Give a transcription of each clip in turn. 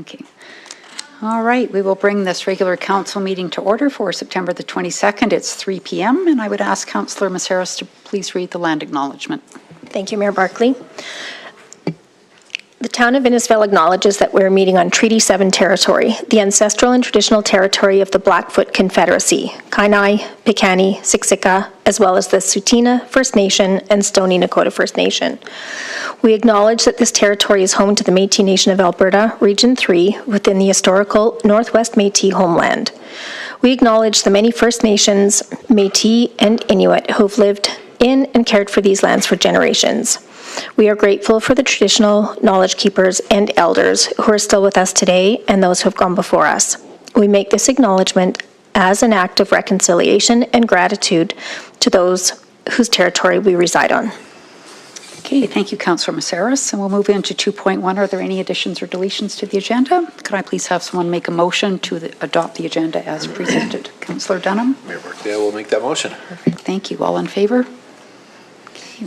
Okay. All right, we will bring this regular council meeting to order for September the 22nd. It's 3 p.m. and I would ask Councillor Maceras to please read the land acknowledgement. Thank you, Mayor Barkley. The town of Innisfil acknowledges that we're meeting on Treaty 7 territory, the ancestral and traditional territory of the Blackfoot Confederacy, Kainai, Piikani, Siksika, as well as the Tsuut'ina First Nation and Stoney Nakoda First Nation. We acknowledge that this territory is home to the Métis Nation of Alberta, Region 3, within the historical Northwest Métis homeland. We acknowledge the many First Nations, Métis, and Inuit who have lived in and cared for these lands for generations. We are grateful for the traditional knowledge keepers and elders who are still with us today and those who have gone before us. We make this acknowledgement as an act of reconciliation and gratitude to those whose territory we reside on. Okay, thank you, Councillor Maceras. And we'll move into 2.1. Are there any additions or deletions to the agenda? Could I please have someone make a motion to adopt the agenda as presented? Councillor Dunham? Mayor Barkley, I will make that motion. Perfect, thank you. All in favour?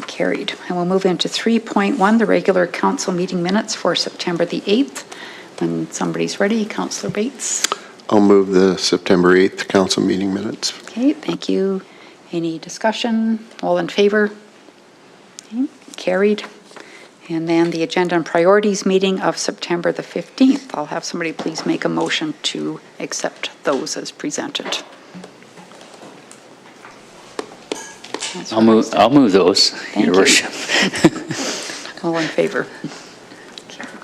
Carried. And we'll move into 3.1, the regular council meeting minutes for September the 8th. When somebody's ready, Councillor Bates. I'll move the September 8th council meeting minutes. Okay, thank you. Any discussion? All in favor? Okay, carried. And then the agenda and priorities meeting of September the 15th. I'll have somebody please make a motion to accept those as presented. I'll move those, Thank Your Worship. All in favor?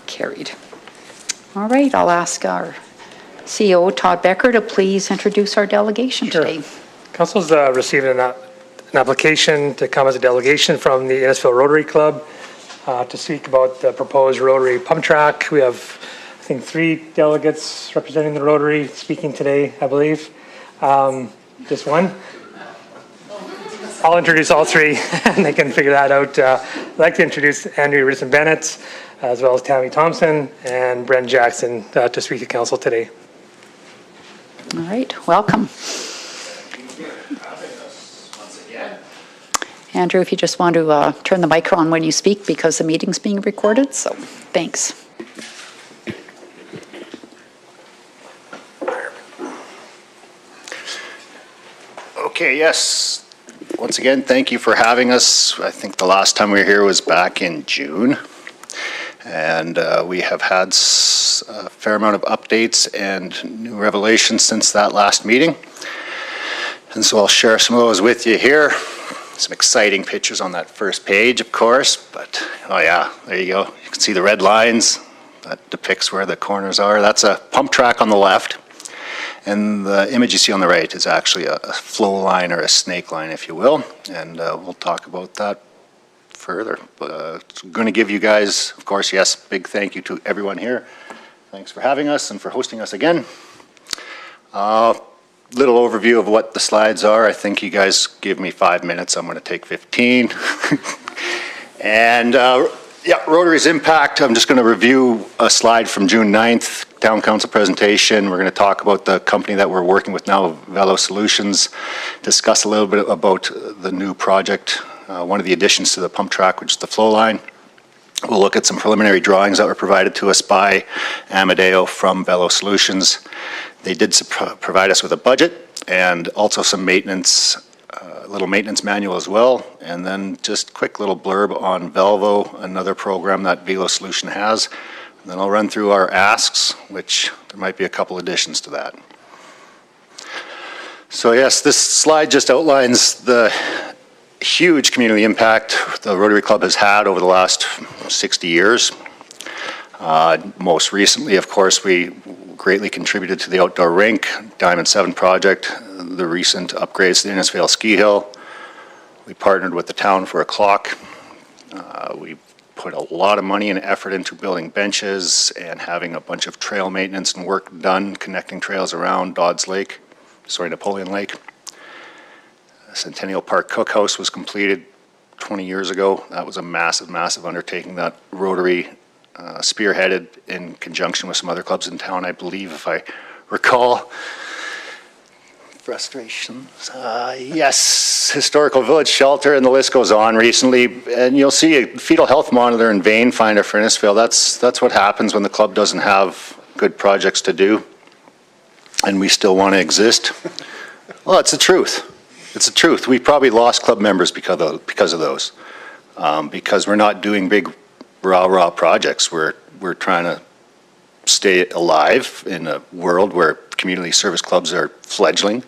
Carried. All right, I'll ask our CEO, Todd Becker, to please introduce our delegation today. Council's received an application to come as a delegation from the Innisfil Rotary Club to speak about the proposed Rotary pump track. We have, I think, 3 delegates representing the Rotary speaking today, I believe. Just one. I'll introduce all 3 and they can figure that out. I'd like to introduce Andrew Risson-Bennett, as well as Tammy Thompson and Brent Jackson to speak to council today. All right, welcome. Andrew, if you just want to turn the mic on when you speak because the meeting's being recorded, so thanks. Okay, yes. Once again, thank you for having us. I think the last time we were here was back in June. And we have had a fair amount of updates and new revelations since that last meeting. And so I'll share some of those with you here. Some exciting pictures on that first page, of course. But, oh yeah, there you go. You can see the red lines. That depicts where the corners are. That's a pump track on the left. And the image you see on the right is actually a flow line or a snake line, if you will. And we'll talk about that further. But I'm going to give you guys, of course, yes, big thank you to everyone here. Thanks for having us and for hosting us again. Little overview of what the slides are. I think you guys give me 5 minutes. I'm going to take 15. And yeah, Rotary's impact. I'm just going to review a slide from June 9th. Town Council presentation. We're going to talk about the company that we're working with now, Velo Solutions, discuss a little bit about the new project, one of the additions to the pump track, which is the flow line. We'll look at some preliminary drawings that were provided to us by Amadeo from Velo Solutions. They did provide us with a budget and also some maintenance, little maintenance manual as well, and then just quick little blurb on Velvo, another program that Velo Solution has. And then I'll run through our asks, which there might be a couple additions to that. So yes, this slide just outlines the huge community impact the Rotary Club has had over the last 60 years. Most recently, of course, we greatly contributed to the outdoor rink, Diamond 7 project, the recent upgrades to the Innisfail Ski Hill. We partnered with the town for a clock. We put a lot of money and effort into building benches and having a bunch of trail maintenance and work done connecting trails around Napoleon Lake. Centennial Park Cookhouse was completed 20 years ago. That was a massive, massive undertaking that Rotary spearheaded in conjunction with some other clubs in town, I believe, if I recall. Frustrations. Yes, historical village shelter, and the list goes on recently. And you'll see a fetal health monitor and vein finder for Innisfail. That's what happens when the club doesn't have good projects to do, and we still want to exist. Well, it's the truth. It's the truth. We probably lost club members because of those. Because we're not doing big rah-rah projects. We're trying to stay alive in a world where community service clubs are fledgling.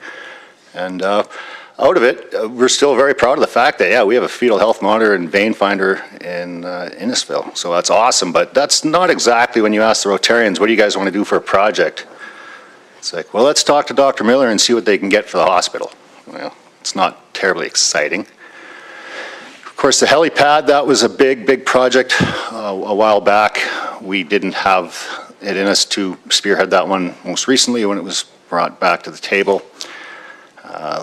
And out of it, we're still very proud of the fact that, yeah, we have a fetal health monitor and vein finder in Innisfil. So that's awesome, but that's not exactly when you ask the Rotarians, what do you guys want to do for a project? It's like, well, let's talk to Dr. Miller and see what they can get for the hospital. Well, it's not terribly exciting. Of course, the helipad, that was a big project a while back. We didn't have it in us to spearhead that one most recently when it was brought back to the table.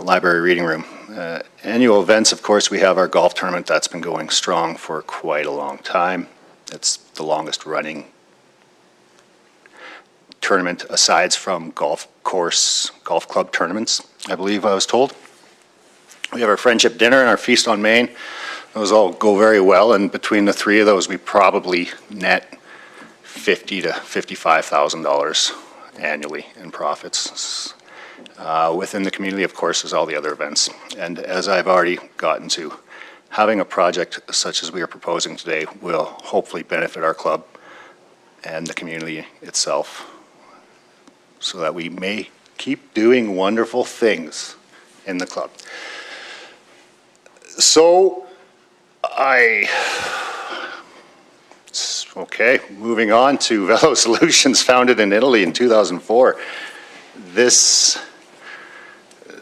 Library reading room. Annual events, of course, we have our golf tournament that's been going strong for quite a long time. It's the longest running tournament aside from golf club tournaments, I believe I was told. We have our friendship dinner and our feast on Main. Those all go very well, and between the three of those, we probably net $50,000 to $55,000 annually in profits. Within the community, of course, is all the other events. And as I've already gotten to, having a project such as we are proposing today will hopefully benefit our club and the community itself so that we may keep doing wonderful things in the club. So, okay, moving on to Velo Solutions, founded in Italy in 2004. This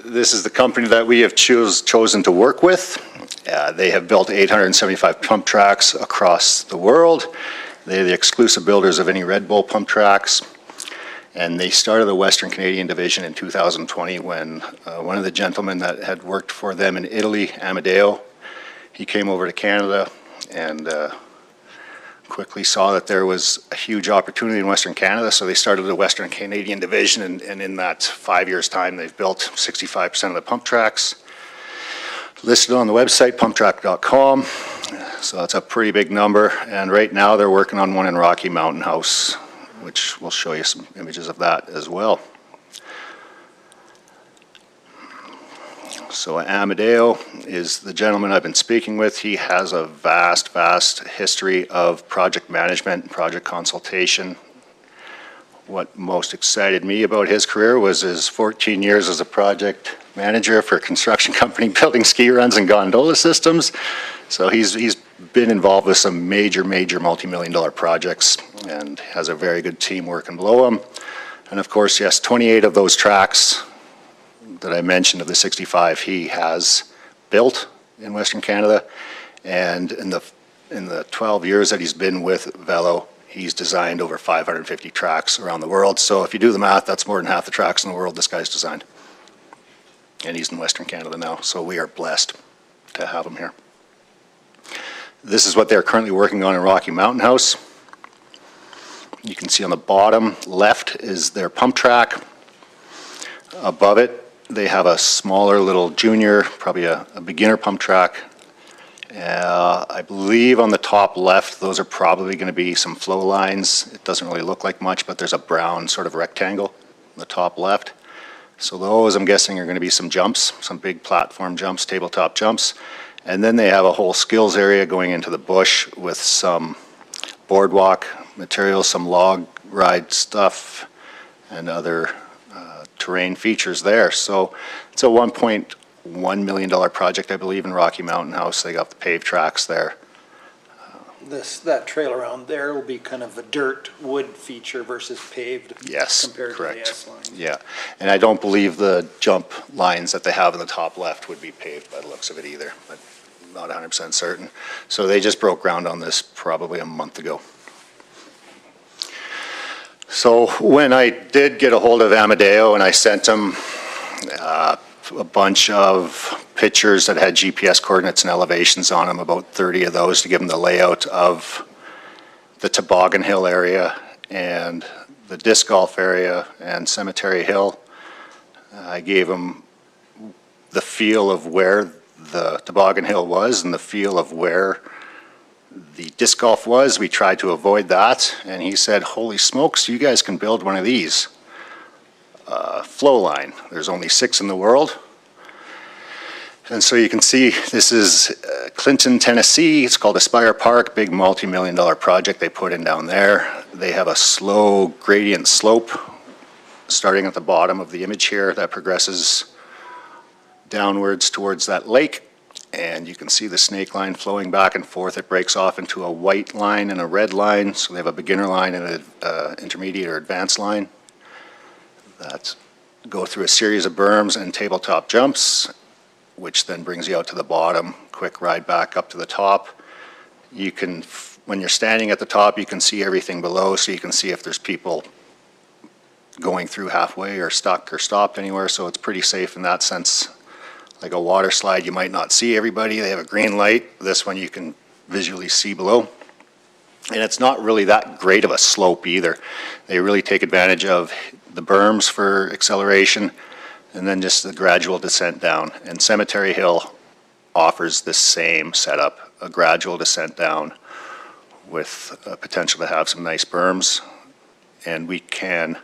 is the company that we have chosen to work with. They have built 875 pump tracks across the world. They're the exclusive builders of any Red Bull pump tracks. And they started the Western Canadian division in 2020 when one of the gentlemen that had worked for them in Italy, Amadeo, he came over to Canada and quickly saw that there was a huge opportunity in Western Canada, so they started the Western Canadian division, and in that 5 years' time, they've built 65% of the pump tracks. Listed on the website, pumptrack.com, so that's a pretty big number, and right now they're working on one in Rocky Mountain House, which we'll show you some images of that as well. So Amadeo is the gentleman I've been speaking with. He has a vast history of project management and project consultation. What most excited me about his career was his 14 years as a project manager for a construction company building ski runs and gondola systems. So he's been involved with some major multi-million-dollar projects and has a very good team working below him. And of course, yes, 28 of those tracks that I mentioned of the 65 he has built in Western Canada, and in the 12 years that he's been with Velo, he's designed over 550 tracks around the world. So if you do the math, that's more than half the tracks in the world this guy's designed. And he's in Western Canada now, so we are blessed to have him here. This is what they're currently working on in Rocky Mountain House. You can see on the bottom left is their pump track. Above it, they have a smaller little junior, probably a beginner pump track. I believe on the top left, those are probably going to be some flow lines. It doesn't really look like much, but there's a brown sort of rectangle on the top left. So those, I'm guessing, are going to be some jumps, some big platform jumps, tabletop jumps. And then they have a whole skills area going into the bush with some boardwalk material, some log ride stuff, and other terrain features there. So it's a $1.1 million project, I believe, in Rocky Mountain House. They got the paved tracks there. That trail around there will be kind of a dirt wood feature versus paved. Yes, compared correct. to the S line. Yeah, and I don't believe the jump lines that they have in the top left would be paved by the looks of it either, but not 100% certain. So they just broke ground on this probably a month ago. So when I did get a hold of Amadeo and I sent him a bunch of pictures that had GPS coordinates and elevations on them, about 30 of those, to give him the layout of the Toboggan Hill area and the disc golf area and Cemetery Hill. I gave him the feel of where the Toboggan Hill was and the feel of where The disc golf was, we tried to avoid that, and he said, holy smokes, you guys can build one of these. Flow line, there's only 6 in the world. And so you can see this is Clinton, Tennessee. It's called Aspire Park, big multi-million-dollar project they put in down there. They have a slow gradient slope starting at the bottom of the image here that progresses downwards towards that lake. And you can see the snake line flowing back and forth. It breaks off into a white line and a red line. So they have a beginner line and an intermediate or advanced line that go through a series of berms and tabletop jumps, which then brings you out to the bottom, quick ride back up to the top. You can, when you're standing at the top, you can see everything below, so you can see if there's people going through halfway or stuck or stopped anywhere, so it's pretty safe in that sense. Like a water slide, you might not see everybody. They have a green light. This one you can visually see below. And it's not really that great of a slope either. They really take advantage of the berms for acceleration and then just the gradual descent down. And Cemetery Hill offers the same setup, a gradual descent down with a potential to have some nice berms. And we can,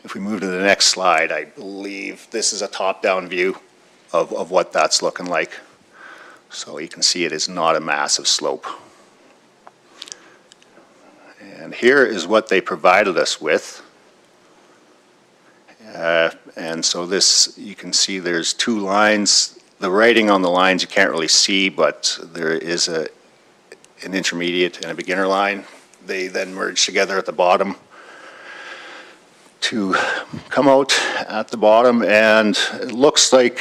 if we move to the next slide, I believe this is a top-down view of what that's looking like. So you can see it is not a massive slope. And here is what they provided us with. And so this, you can see there's 2 lines. The writing on the lines you can't really see, but there is an intermediate and a beginner line. They then merge together at the bottom to come out at the bottom, and it looks like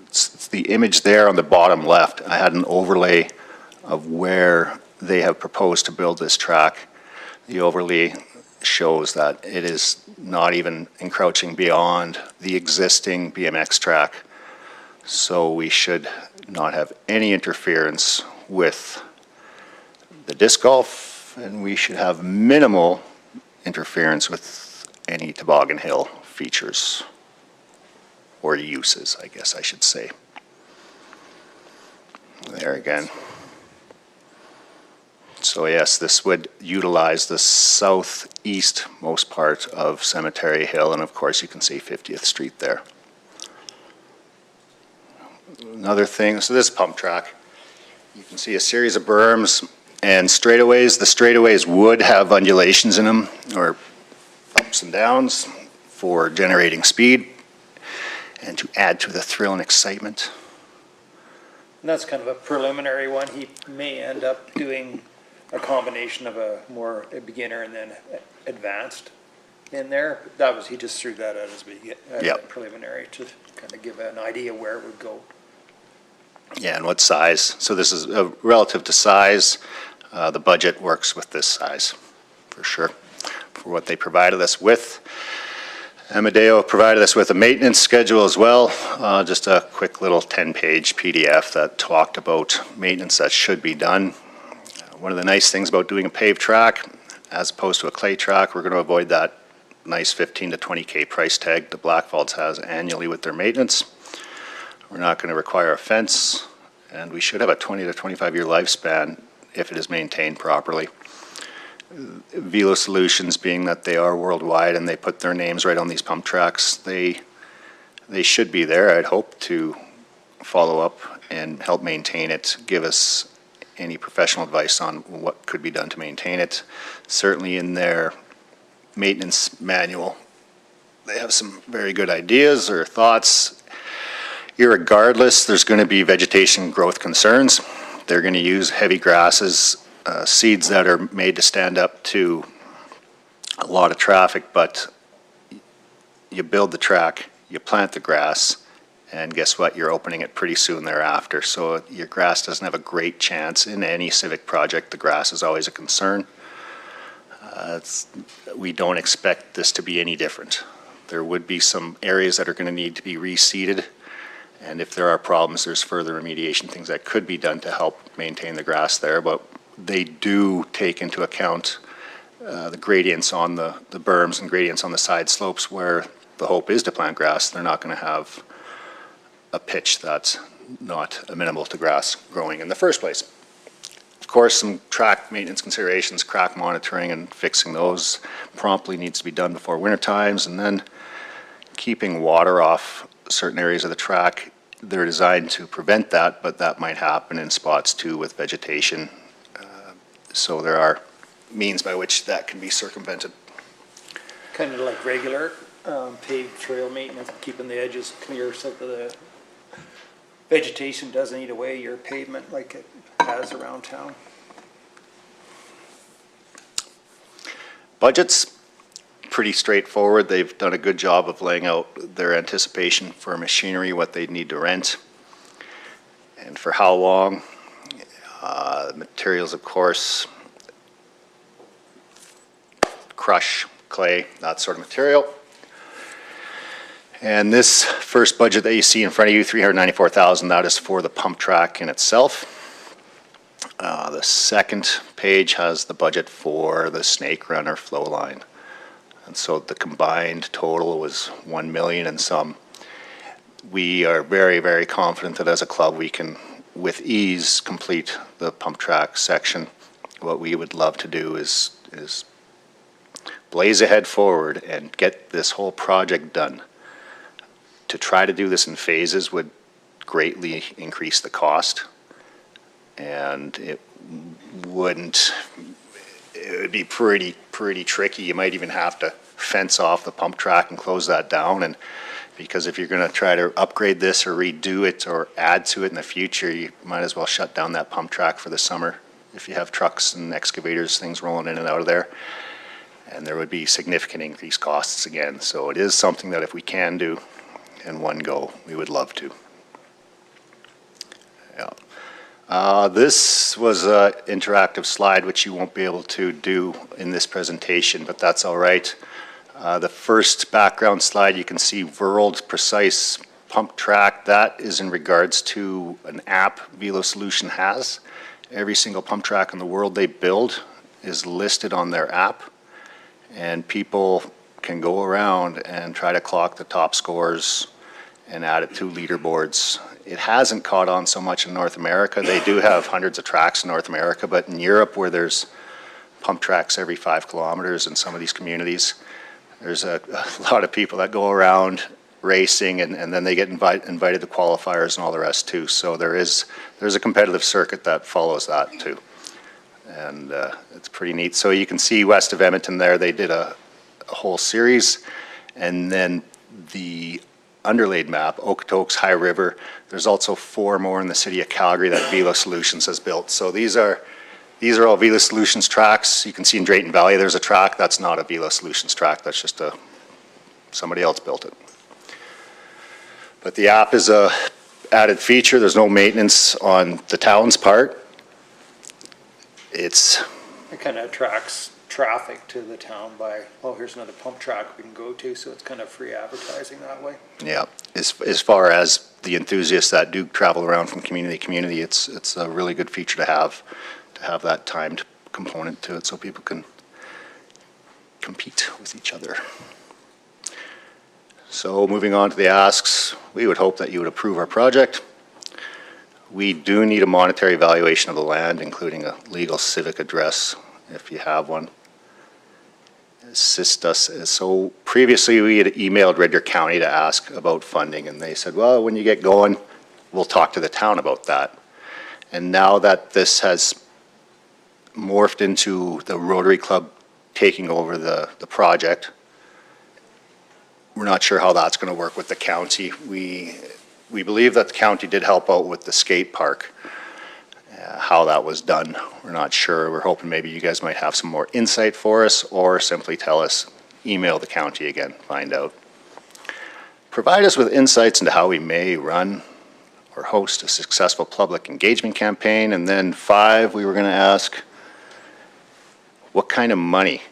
it's the image there on the bottom left. I had an overlay of where they have proposed to build this track. The overlay shows that it is not even encroaching beyond the existing BMX track. So we should not have any interference with the disc golf, and we should have minimal interference with any toboggan hill features or uses, I guess I should say. There again. So yes, this would utilize the southeast most part of Cemetery Hill, and of course you can see 50th Street there. Another thing, so this pump track, you can see a series of berms and straightaways. The straightaways would have undulations in them, or ups and downs, for generating speed and to add to the thrill and excitement. And that's kind of a preliminary one. He may end up doing a combination of a beginner and then advanced in there. That was, he just threw that out as Yep. preliminary to kind of give an idea where it would go. Yeah, and what size. So this is relative to size. The budget works with this size, for sure, for what they provided us with. Amadeo provided us with a maintenance schedule as well, just a quick little 10-page PDF that talked about maintenance that should be done. One of the nice things about doing a paved track, as opposed to a clay track, we're going to avoid that nice 15 to 20K price tag the Blackfalds has annually with their maintenance. We're not going to require a fence, and we should have a 20 to 25-year lifespan if it is maintained properly. Velo Solutions, being that they are worldwide and they put their names right on these pump tracks, they should be there. I'd hope to follow up and help maintain it, give us any professional advice on what could be done to maintain it. Certainly in their maintenance manual, they have some very good ideas or thoughts. Irregardless, there's going to be vegetation growth concerns. They're going to use heavy grasses, seeds that are made to stand up to a lot of traffic, but you build the track, you plant the grass, and guess what? You're opening it pretty soon thereafter. So your grass doesn't have a great chance in any civic project. The grass is always a concern. We don't expect this to be any different. There would be some areas that are going to need to be reseeded, and if there are problems, there's further remediation things that could be done to help maintain the grass there, but they do take into account the gradients on the berms and gradients on the side slopes where the hope is to plant grass. They're not going to have a pitch that's not amenable to grass growing in the first place. course, some track maintenance considerations, crack monitoring and fixing those promptly needs to be done before winter times, and then keeping water off certain areas of the track. They're designed to prevent that, but that might happen in spots too with vegetation. So there are means by which that can be circumvented. Kind of like regular paved trail maintenance, keeping the edges clear so that the vegetation doesn't eat away your pavement like it has around town. Budget's pretty straightforward. They've done a good job of laying out their anticipation for machinery, what they need to rent, and for how long. Materials, of course, crush, clay, that sort of material. And this first budget that you see in front of you, $394,000, that is for the pump track in itself. The second page has the budget for the snake run or flow line. And so the combined total was 1 million and some. We are very, very confident that as a club we can, with ease, complete the pump track section. What we would love to do is blaze ahead forward and get this whole project done. To try to do this in phases would greatly increase the cost, and it would be pretty tricky. You might even have to fence off the pump track and close that down, and because if you're going to try to upgrade this or redo it or add to it in the future, you might as well shut down that pump track for the summer if you have trucks and excavators, things rolling in and out of there. And there would be significant increased costs again. So it is something that if we can do in one go, we would love to. Yeah. This was an interactive slide, which you won't be able to do in this presentation, but that's all right. The first background slide, you can see World Precise Pump Track. That is in regards to an app Velo Solution has. Every single pump track in the world they build is listed on their app, and people can go around and try to clock the top scores and add it to leaderboards. It hasn't caught on so much in North America. They do have hundreds of tracks in North America, but in Europe, where there's pump tracks every 5 kilometers in some of these communities, there's a lot of people that go around racing, and then they get invited to qualifiers and all the rest too. So there's a competitive circuit that follows that too. And it's pretty neat. So you can see west of Edmonton there, they did a whole series. And then the underlaid map, Okotoks, High River, there's also 4 more in the city of Calgary that Velo Solutions has built. So these are all Velo Solutions tracks. You can see in Drayton Valley there's a track. That's not a Velo Solutions track. That's just somebody else built it. But the app is a added feature. There's no maintenance on the town's part. It kind of attracts traffic to the town by, oh, here's another pump track we can go to, so it's kind of free advertising that way. Yeah, as far as the enthusiasts that do travel around from community to community, it's a really good feature to have that timed component to it so people can compete with each other. So moving on to the asks, we would hope that you would approve our project. We do need a monetary valuation of the land, including a legal civic address, if you have one. Assist us. So previously we had emailed Red Deer County to ask about funding, and they said, well, when you get going, we'll talk to the town about that. And now that this has morphed into the Rotary Club taking over the project, we're not sure how that's going to work with the county. We believe that the county did help out with the skate park. How that was done, we're not sure. We're hoping maybe you guys might have some more insight for us, or simply tell us, email the county again, find out. Provide us with insights into how we may run or host a successful public engagement campaign. And then 5, we were going to ask, what kind of money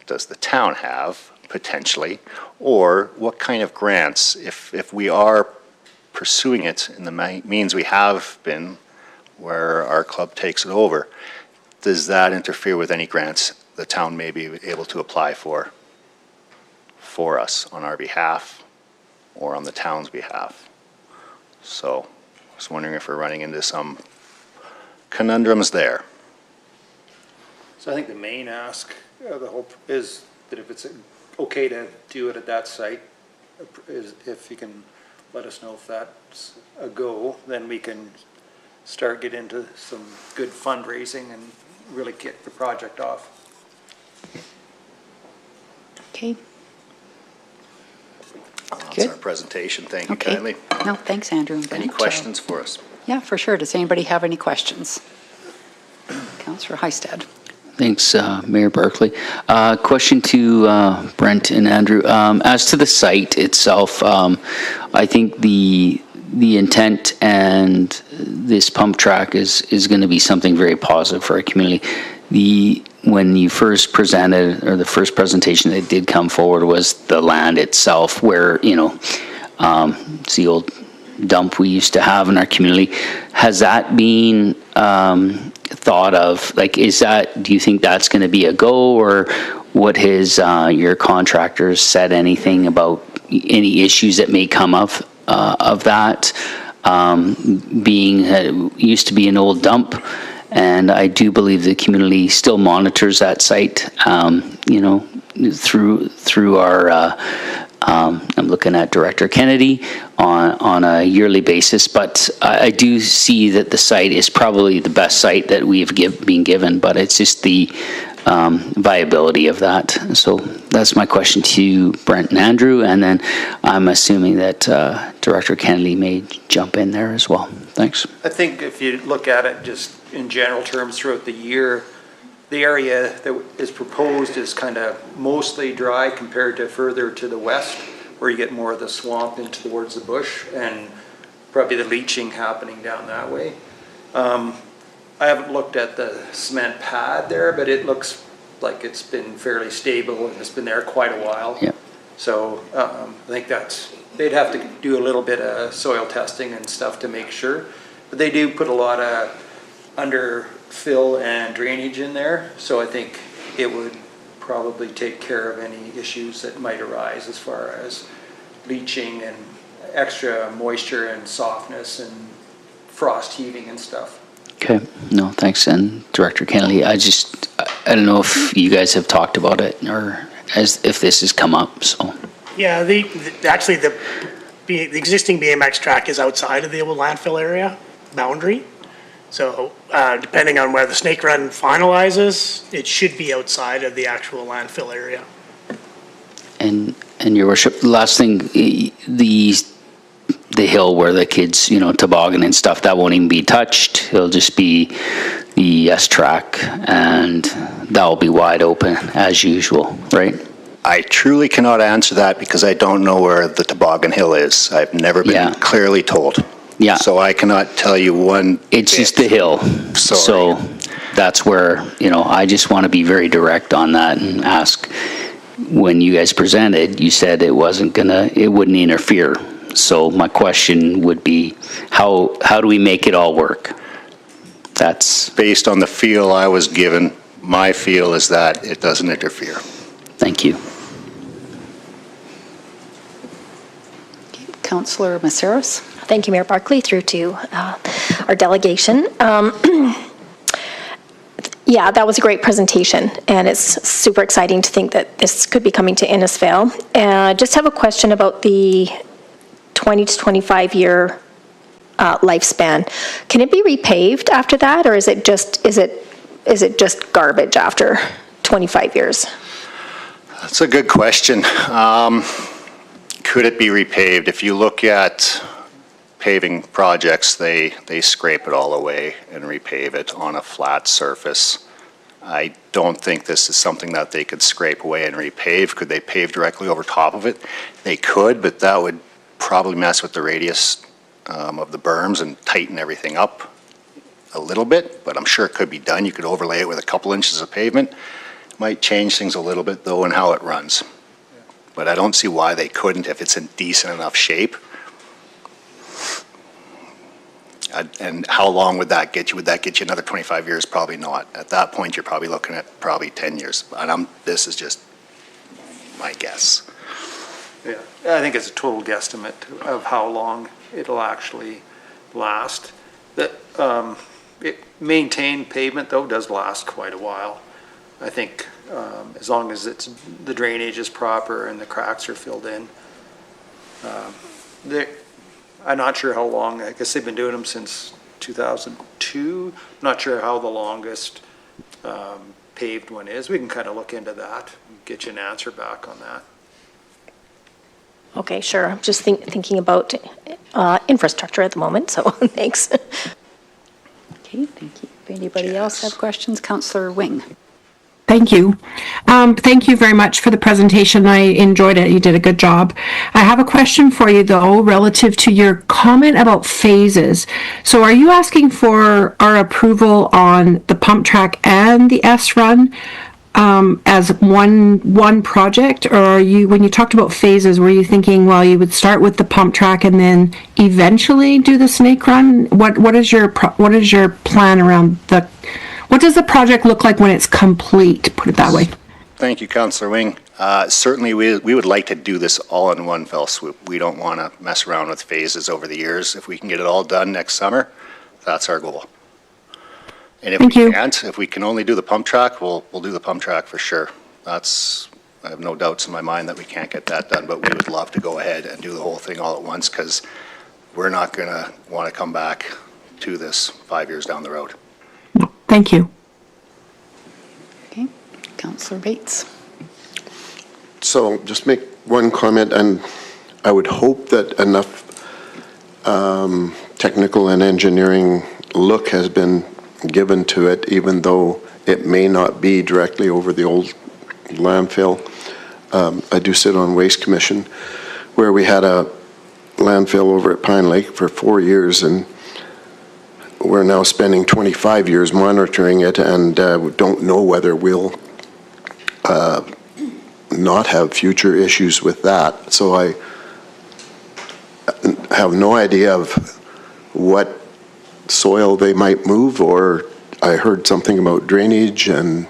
does the town have, potentially, or what kind of grants, if we are pursuing it in the means we have been, where our club takes it over, does that interfere with any grants the town may be able to apply for us on our behalf or on the town's behalf? So I was wondering if we're running into some conundrums there. So I think the main ask of the hope is that if it's okay to do it at that site, is if you can let us know if that's a go, then we can start get into some good fundraising and really kick the project off. Okay, That's Good. our presentation. Thank you okay. kindly. No, thanks, Andrew. and Any Brent. questions for us? Yeah, for sure. Does anybody have any questions? Councillor Heisted. Thanks, Mayor Barkley. Question to Brent and Andrew. As to the site itself, I think the intent and this pump track is going to be something very positive for our community. When you first presented, or the first presentation that did come forward, was the land itself, where, you know, it's the old dump we used to have in our community. Has that been thought of? Like, do you think that's going to be a go, or what has your contractors said anything about any issues that may come of that? Used to be an old dump, and I do believe the community still monitors that site, you know, through our, I'm looking at Director Kennedy on a yearly basis, but I do see that the site is probably the best site that we have been given, but it's just the viability of that. So that's my question to you, Brent and Andrew, and then I'm assuming that Director Kennedy may jump in there as well. Thanks. I think if you look at it just in general terms throughout the year, the area that is proposed is kind of mostly dry compared to further to the west, where you get more of the swamp into towards the bush, and probably the leaching happening down that way. I haven't looked at the cement pad there, but it looks like it's been fairly stable and it's been there quite a while. Yep. So I think they'd have to do a little bit of soil testing and stuff to make sure. But they do put a lot of underfill and drainage in there, so I think it would probably take care of any issues that might arise as far as leaching and extra moisture and softness and frost heaving and stuff. Okay, no, thanks. And Director Kennedy, I don't know if you guys have talked about it, or if this has come up, so. Yeah, actually the existing BMX track is outside of the old landfill area boundary. So depending on where the snake run finalizes, it should be outside of the actual landfill area. And your worship, the last thing, the hill where the kids, you know, toboggan and stuff, that won't even be touched. It'll just be the S track, and that'll be wide open as usual, right? I truly cannot answer that because I don't know where the toboggan hill is. I've never been clearly told. Yeah. So I cannot tell you one. It's just the hill. Sorry. So that's where, you know, I just want to be very direct on that and ask, when you guys presented, you said it wouldn't interfere. So my question would be, how do we make it all work? That's based on the feel I was given. My feel is that it doesn't interfere. Thank you. Councillor Maceros. Thank you, Mayor Barkley, through to our delegation. Yeah, that was a great presentation, and it's super exciting to think that this could be coming to Innisfail. Just have a question about the 20 to 25 year lifespan. Can it be repaved after that, or is it just garbage after 25 years? That's a good question. Could it be repaved? If you look at paving projects, they scrape it all away and repave it on a flat surface. I don't think this is something that they could scrape away and repave. Could they pave directly over top of it? They could, but that would probably mess with the radius of the berms and tighten everything up a little bit, but I'm sure it could be done. You could overlay it with a couple inches of pavement. Might change things a little bit though in how it runs. But I don't see why they couldn't if it's in decent enough shape. And how long would that get you? Would that get you another 25 years? Probably not. At that point, you're probably looking at probably 10 years. And this is just my guess. Yeah, I think it's a total guesstimate of how long it'll actually last. That maintained pavement though does last quite a while. I think as long as the drainage is proper and the cracks are filled in. I'm not sure how long, I guess they've been doing them since 2002. I'm not sure how the longest paved one is. We can kind of look into that, get you an answer back on that. Okay, sure. I'm just thinking about infrastructure at the moment, so thanks. Okay, thank you. If anybody else have questions, Councillor Wing. Thank you. Thank you very much for the presentation. I enjoyed it. You did a good job. I have a question for you, though, relative to your comment about phases. So are you asking for our approval on the pump track and the S-Run as one project? Or are you, when you talked about phases, were you thinking, well, you would start with the pump track and then eventually do the snake run? What is your plan around what does the project look like when it's complete, put it that way? Thank you, Councillor Wing. Certainly, we would like to do this all in one fell swoop. We don't want to mess around with phases over the years. If we can get it all done next summer, that's our goal. And if if we can only do the pump track, we'll do the pump track for sure. I have no doubts in my mind that we can't get that done, but we would love to go ahead and do the whole thing all at once, because we're not going to want to come back to this 5 years down the road. Thank you. Okay, Councillor Bates. So just make one comment, and I would hope that enough technical and engineering look has been given to it, even though it may not be directly over the old landfill. I do sit on Waste Commission, where we had a landfill over at Pine Lake for 4 years, and we're now spending 25 years monitoring it, and don't know whether we'll not have future issues with that. So I have no idea of what soil they might move, or I heard something about drainage, and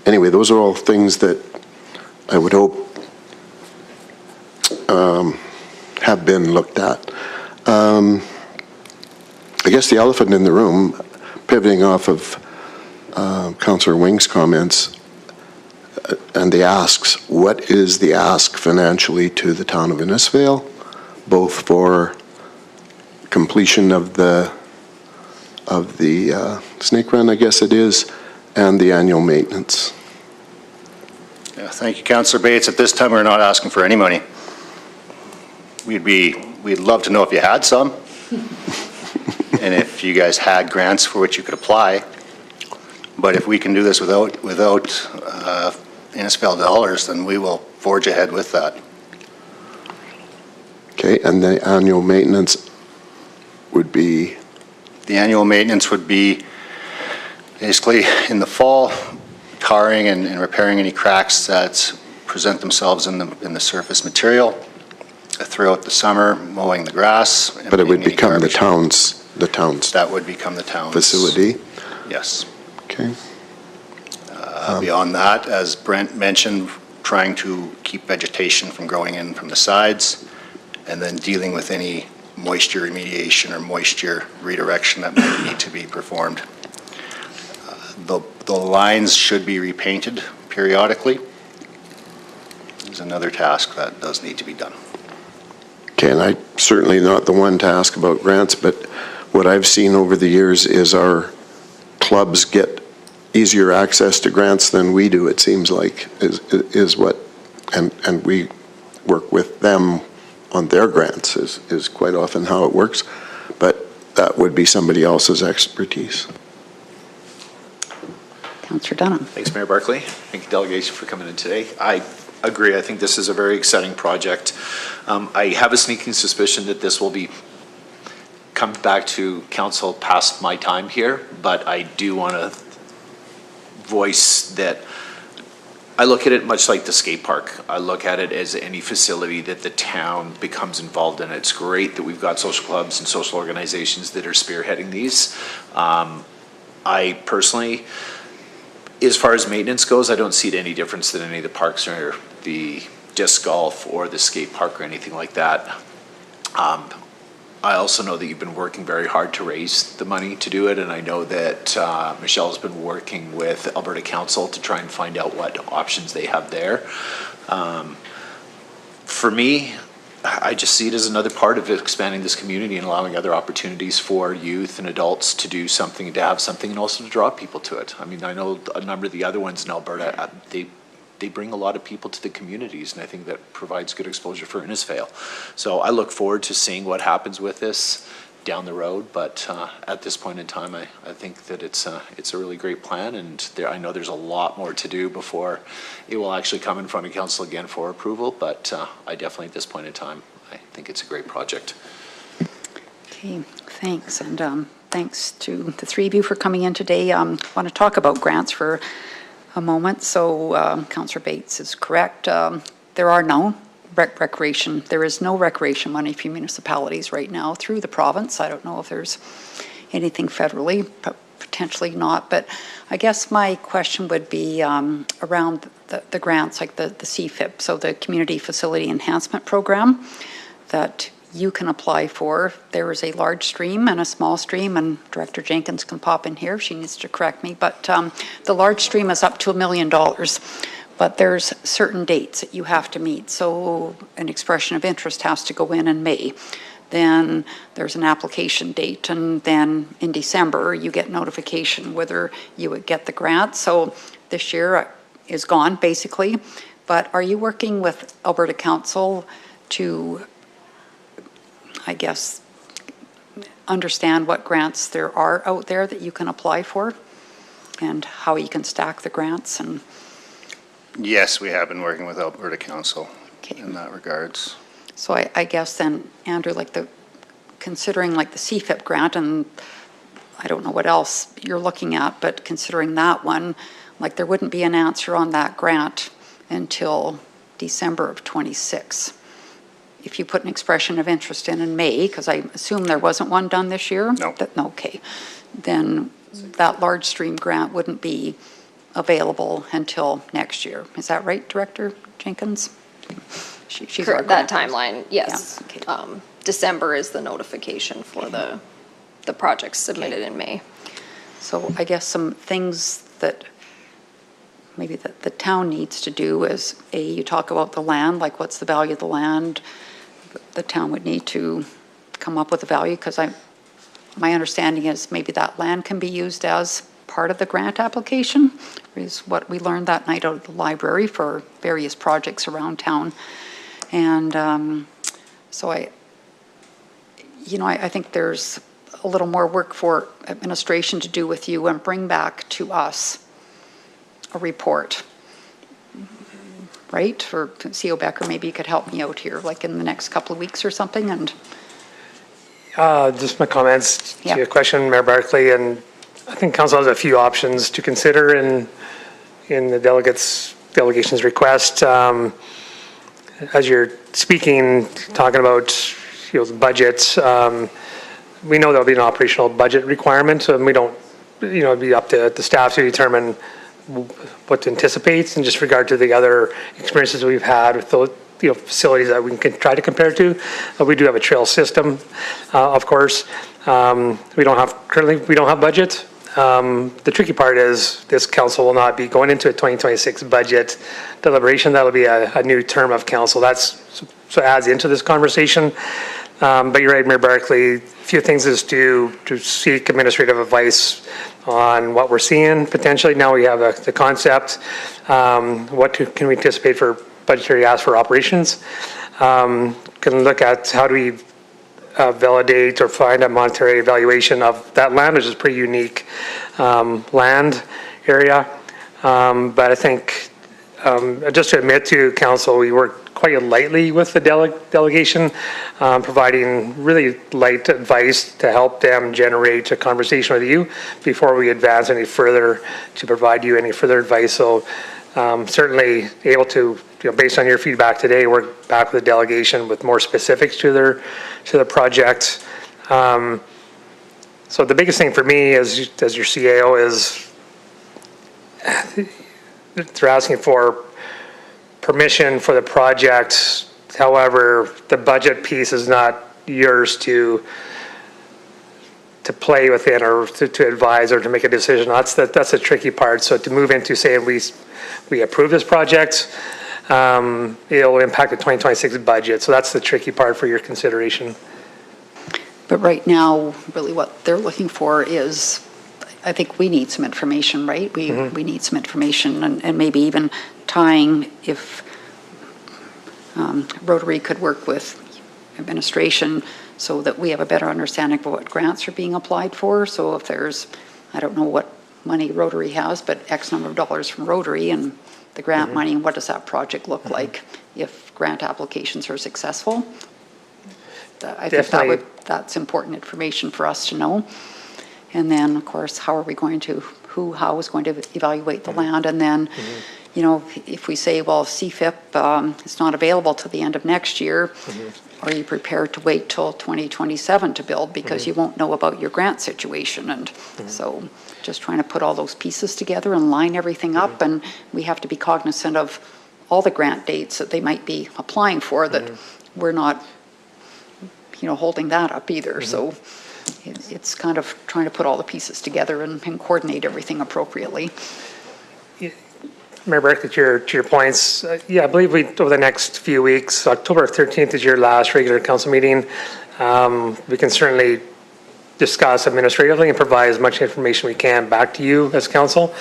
anyway, those are all things that I would hope have been looked at. I guess the elephant in the room, pivoting off of Councillor Wing's comments and the asks, what is the ask financially to the town of Innisfail, both for completion of the snake run, I guess it is, and the annual maintenance? Yeah, thank you, Councillor Bates. At this time, we're not asking for any money. We'd love to know if you had some. And if you guys had grants for which you could apply. But if we can do this without Innisfail dollars, then we will forge ahead with that. Okay, and the annual maintenance would be? The annual maintenance would be basically in the fall, tarring and repairing any cracks that present themselves in the surface material. Throughout the summer, mowing the grass. But it would become the town's. That would become the town's facility? Yes. Okay. Beyond that, as Brent mentioned, trying to keep vegetation from growing in from the sides, and then dealing with any moisture remediation or moisture redirection that might need to be performed. The lines should be repainted periodically. There's another task that does need to be done. Okay, and I'm certainly not the one to ask about grants, but what I've seen over the years is our clubs get easier access to grants than we do, it seems like, is what, and we work with them on their grants is quite often how it works, but that would be somebody else's expertise. Councillor Dunham. Thanks, Mayor Barkley. Thank you, delegation, for coming in today. I agree. I think this is a very exciting project. I have a sneaking suspicion that this will be come back to council past my time here, but I do want to voice that I look at it much like the skate park. I look at it as any facility that the town becomes involved in. It's great that we've got social clubs and social organizations that are spearheading these. I personally, as far as maintenance goes, I don't see it any difference than any of the parks or the disc golf or the skate park or anything like that. I also know that you've been working very hard to raise the money to do it, and I know that Michelle's been working with Alberta Council to try and find out what options they have there. For me, I just see it as another part of expanding this community and allowing other opportunities for youth and adults to do something, to have something, and also to draw people to it. I mean, I know a number of the other ones in Alberta, they bring a lot of people to the communities, and I think that provides good exposure for Innisfail. So I look forward to seeing what happens with this down the road, but at this point in time, I think that it's a really great plan, and I know there's a lot more to do before it will actually come in front of council again for approval, but I definitely, at this point in time, I think it's a great project. Okay, thanks, and thanks to the three of you for coming in today. I want to talk about grants for a moment. So Councillor Bates is correct. There are no recreation. There is no recreation money for municipalities right now through the province. I don't know if there's anything federally, potentially not. But I guess my question would be around the grants, like the CFIP, so the Community Facility Enhancement Program that you can apply for. There is a large stream and a small stream, and Director Jenkins can pop in here if she needs to correct me, but the large stream is up to $1 million, but there's certain dates that you have to meet. So an expression of interest has to go in May. Then there's an application date, and then in December you get notification whether you would get the grant. So this year is gone basically, but are you working with Alberta Council to, I guess, understand what grants there are out there that you can apply for and how you can stack the grants? And Yes, we have been working with Alberta Council Okay. in that regards. so I guess then, Andrew, considering like the CFIP grant, and I don't know what else you're looking at, but considering that one, like there wouldn't be an answer on that grant until December of 26. If you put an expression of interest in May, because I assume there wasn't one done this year? No. Okay. Then that large stream grant wouldn't be available until next year. Is that right, Director Jenkins? She's our Correct, that grant- timeline, yes. Yeah, okay. December is the notification for the projects submitted in May. So I guess some things that maybe that the town needs to do is, you talk about the land, like what's the value of the land? The town would need to come up with a value, because my understanding is maybe that land can be used as part of the grant application, is what we learned that night out of the library for various projects around town. And so I think there's a little more work for administration to do with you and bring back to us a report, right? Or CO Becker, maybe you could help me out here, like in the next couple of weeks or something, and Just my comments Yeah. to your question, Mayor Barkley, and I think council has a few options to consider in the delegation's request. As you're speaking, talking about the budget, we know there'll be an operational budget requirement, and we don't, it'd be up to the staff to determine what to anticipate in just regard to the other experiences we've had with those facilities that we can try to compare to. We do have a trail system, of course. We don't have budget. The tricky part is this council will not be going into a 2026 budget deliberation. That'll be a new term of council. So adds into this conversation. But you're right, Mayor Barkley, a few things is to seek administrative advice on what we're seeing potentially. Now we have the concept. What can we anticipate for budgetary asks for operations? Can look at how do we validate or find a monetary evaluation of that land, which is a pretty unique land area. But I think just to admit to council, we work quite lightly with the delegation, providing really light advice to help them generate a conversation with you before we advance any further to provide you any further advice. So certainly able to, based on your feedback today, work back with the delegation with more specifics to their project. So the biggest thing for me as your CAO is they're asking for permission for the project. However, the budget piece is not yours to play within or to advise or to make a decision. That's the tricky part. So to move into saying we approve this project, it'll impact the 2026 budget. So that's the tricky part for your consideration. But right now, really what they're looking for is, I think we need some information, right? We need some information and maybe even tying if Rotary could work with administration so that we have a better understanding of what grants are being applied for. So if there's, I don't know what money Rotary has, but X number of dollars from Rotary and the grant money, and what does that project look like if grant applications are successful? I think that's important information for us to know. And then, of course, how are we going to, how is going to evaluate the land? And then, you know, if we say, well, CFIP is not available till the end of next year, are you prepared to wait till 2027 to build because you won't know about your grant situation? And so just trying to put all those pieces together and line everything up, and we have to be cognizant of all the grant dates that they might be applying for, that we're not, you know, holding that up either. So it's kind of trying to put all the pieces together and coordinate everything appropriately. Mayor Berkeley, to your points, yeah, I believe over the next few weeks, October 13th is your last regular council meeting. We can certainly discuss administratively and provide as much information we can back to you as council.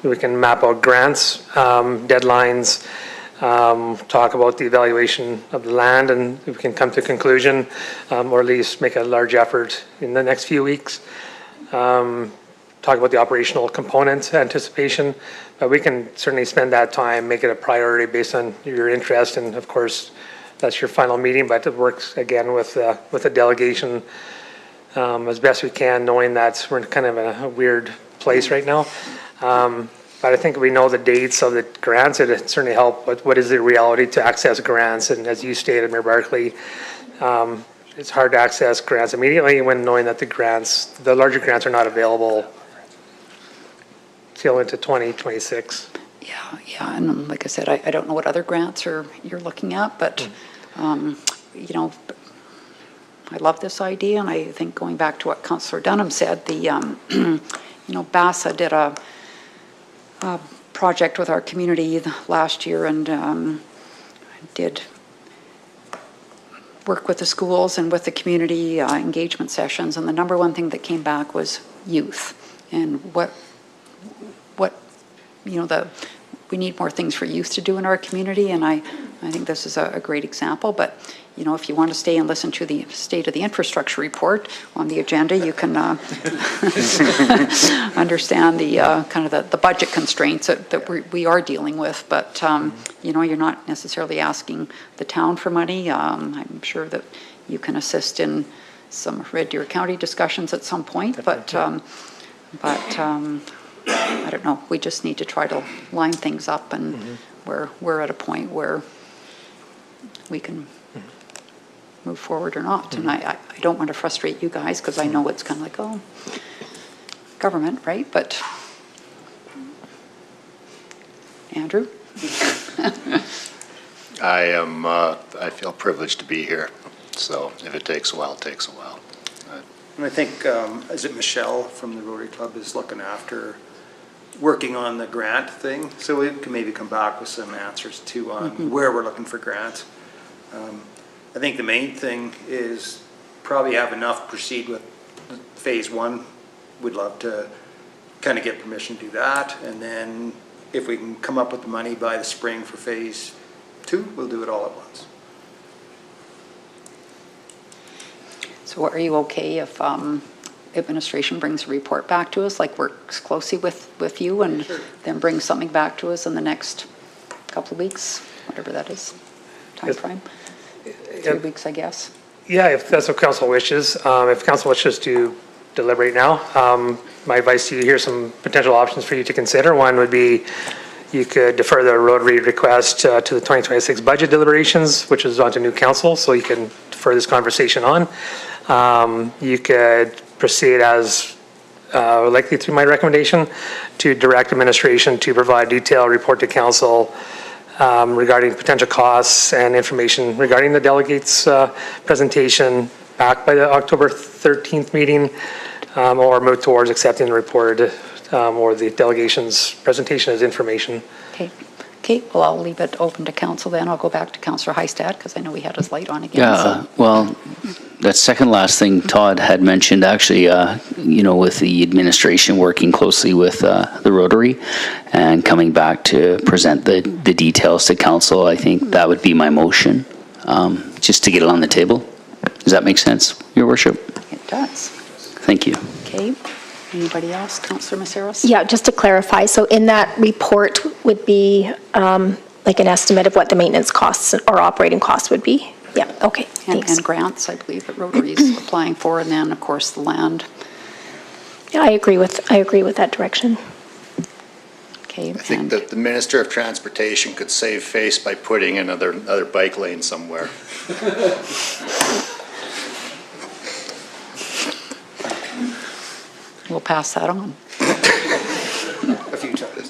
We can map out grants, deadlines, talk about the evaluation of the land, and if we can come to a conclusion, or at least make a large effort in the next few weeks. Talk about the operational component anticipation, but we can certainly spend that time, make it a priority based on your interest, and of course, that's your final meeting, but it works again with the delegation as best we can, knowing that we're kind of in a weird place right now. But I think we know the dates of the grants. It certainly help, but what is the reality to access grants? And as you stated, Mayor Barkley, it's hard to access grants immediately when knowing that the larger grants are not available till into 2026. Yeah, and like I said, I don't know what other grants you're looking at, but you know, I love this idea, and I think going back to what Councillor Dunham said, the you know, BASA did a project with our community last year, and did work with the schools and with the community engagement sessions, and the number one thing that came back was youth, and what you know, we need more things for youth to do in our community, and I think this is a great example. But you know, if you want to stay and listen to the state of the infrastructure report on the agenda, you can understand the kind of the budget constraints that we are dealing with. But you know, you're not necessarily asking the town for money. I'm sure that you can assist in some Red Deer County discussions at some point, but I don't know, we just need to try to line things up, and we're at a point where we can move forward or not. And I don't want to frustrate you guys, because I know it's kind of like, oh, government, right? But Andrew? I feel privileged to be here. So if it takes a while, it takes a while. And I think, is it Michelle from the Rotary Club is looking after working on the grant thing, so we can maybe come back with some answers too on where we're looking for grants. I think the main thing is probably have enough proceed with phase one. We'd love to kind of get permission to do that, and then if we can come up with the money by the spring for phase two, we'll do it all at once. So are you okay if administration brings a report back to us, like works closely with you, and then brings something back to us in the next couple of weeks, whatever that is, time frame? 3 weeks, I guess. Yeah, if that's what council wishes. If council wishes to deliberate now, my advice to you, here's some potential options for you to consider. One would be you could defer the Rotary request to the 2026 budget deliberations, which is on to new council, so you can defer this conversation on. You could proceed as likely through my recommendation to direct administration to provide detailed report to council regarding potential costs and information regarding the delegates' presentation back by the October 13th meeting, or move towards accepting the report or the delegation's presentation as information. Okay. Okay, well, I'll leave it open to council then. I'll go back to Councillor Hystad because I know he had his light on again. Yeah, well, that second last thing Todd had mentioned, actually, with the administration working closely with the Rotary and coming back to present the details to council, I think that would be my motion, just to get it on the table. Does that make sense, Your Worship? It does. Thank you. Okay. Anybody else? Councillor Maceros? Yeah, just to clarify, so in that report would be like an estimate of what the maintenance costs or operating costs would be? Yeah, okay, thanks. And grants, I believe, that Rotary is applying for, and then, of course, the land. Yeah, I agree with that direction. Okay. I think that the Minister of Transportation could save face by putting another bike lane somewhere. We'll pass that on. A few times.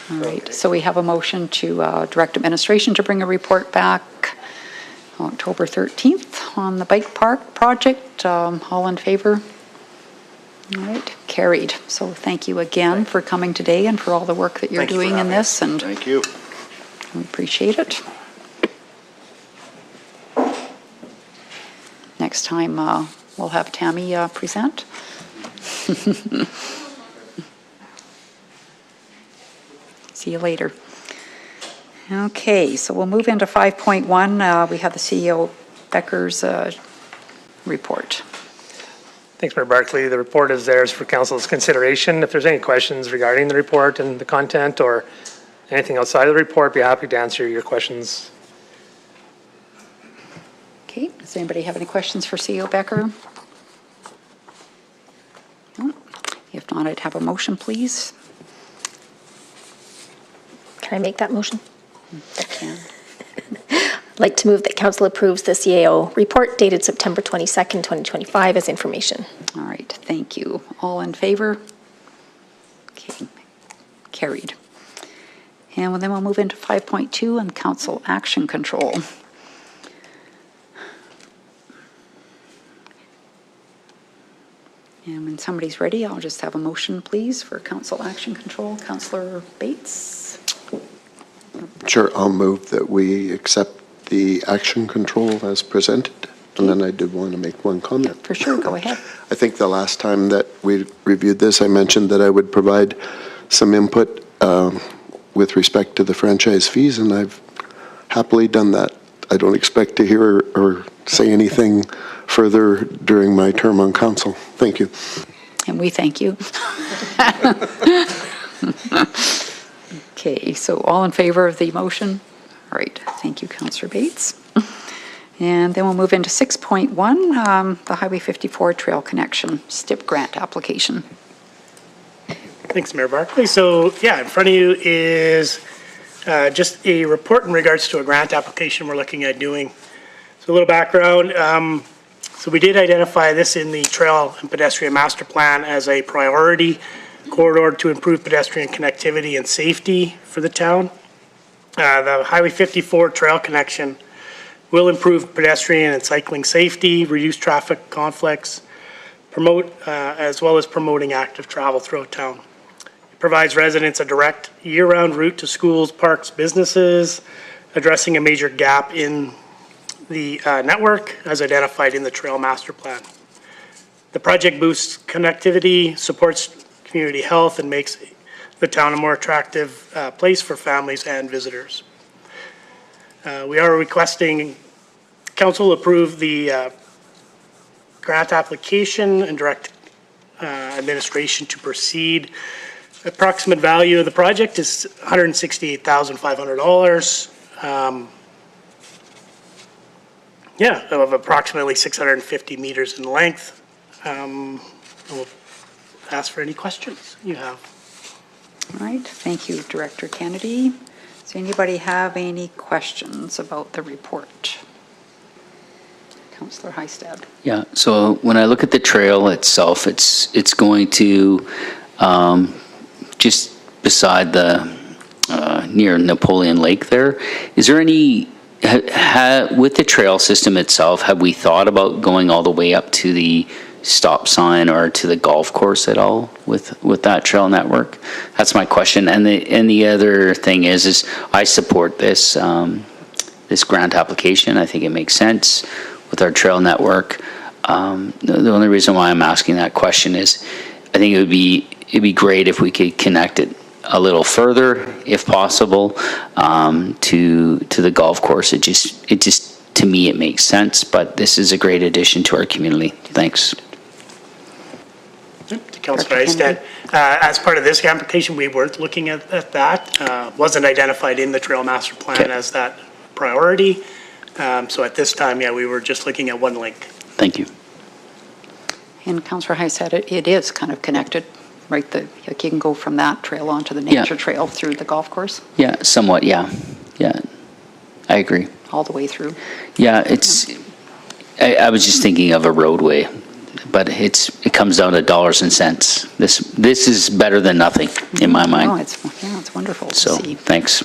All right, so we have a motion to direct administration to bring a report back October 13th on the bike park project. All in favor? All right, carried. So thank you again for coming today and for all the work that you're doing in this, and Thank you. we appreciate it. Next time, we'll have Tammy present. See you later. Okay, so we'll move into 5.1. We have the CEO Becker's report. Thanks, Mayor Barkley. The report is theirs for council's consideration. If there's any questions regarding the report and the content or anything outside of the report, be happy to answer your questions. Okay, does anybody have any questions for CEO Becker? No? If not, I'd have a motion, please. Can I make that motion? I can. I'd like to move that council approves the CAO report dated September 22nd, 2025 as information. All right, thank you. All in favor? Okay, carried. And then we'll move into 5.2 and council action control. And when somebody's ready, I'll just have a motion, please, for council action control. Councillor Bates? Sure, I'll move that we accept the action control as presented. And then I did want to make one comment. For sure, go ahead. I think the last time that we reviewed this, I mentioned that I would provide some input with respect to the franchise fees, and I've happily done that. I don't expect to hear or say anything further during my term on council. Thank you. And we thank you. Okay, so all in favor of the motion? All right, thank you, Councillor Bates. And then we'll move into 6.1, the Highway 54 Trail Connection STIP grant application. Thanks, Mayor Barkley. So, yeah, in front of you is just a report in regards to a grant application we're looking at doing. So a little background. So we did identify this in the Trail and Pedestrian Master Plan as a priority corridor to improve pedestrian connectivity and safety for the town. The Highway 54 Trail Connection will improve pedestrian and cycling safety, reduce traffic conflicts, promote, as well as promoting active travel throughout town. It provides residents a direct year-round route to schools, parks, businesses, addressing a major gap in the network as identified in the Trail Master Plan. The project boosts connectivity, supports community health, and makes the town a more attractive place for families and visitors. We are requesting council approve the grant application and direct administration to proceed. Approximate value of the project is $168,500. Of approximately 650 meters in length. We'll ask for any questions you have. All right, thank you, Director Kennedy. Does anybody have any questions about the report? Councillor Hystad. Yeah, so when I look at the trail itself, it's going to, just beside the near Napoleon Lake there. Is there any, with the trail system itself, have we thought about going all the way up to the stop sign or to the golf course at all with that trail network? That's my question. And the other thing is I support this this grant application. I think it makes sense with our trail network. The only reason why I'm asking that question is I think it'd be great if we could connect it a little further, if possible, to the golf course. It just to me it makes sense. But this is a great addition to our community. Thanks. To Councillor Eisted, as part of this application, we weren't looking at that. Wasn't identified in the trail master plan as that priority. So at this time, yeah, we were just looking at one link. Thank you. And Councillor High said it is kind of connected, right? Like you can go from that trail onto the nature trail through the golf course. Yeah, somewhat, yeah. I agree. All the way through. Yeah, I was just thinking of a roadway, but it comes down to dollars and cents. This is better than nothing in my mind. No, it's wonderful to so, see. Thanks.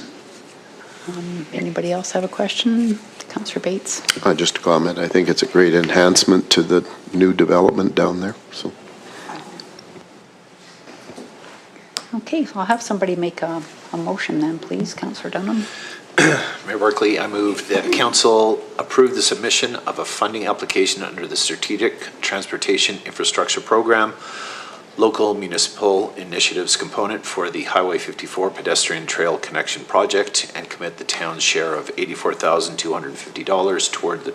Anybody else have a question? Councillor Bates? Just a comment. I think it's a great enhancement to the new development down there. So. Okay, so I'll have somebody make a motion then, please. Councillor Dunham. Mayor Barkley, I move that council approve the submission of a funding application under the Strategic Transportation Infrastructure Program, Local Municipal Initiatives component for the Highway 54 Pedestrian Trail Connection Project and commit the town's share of $84,250 toward the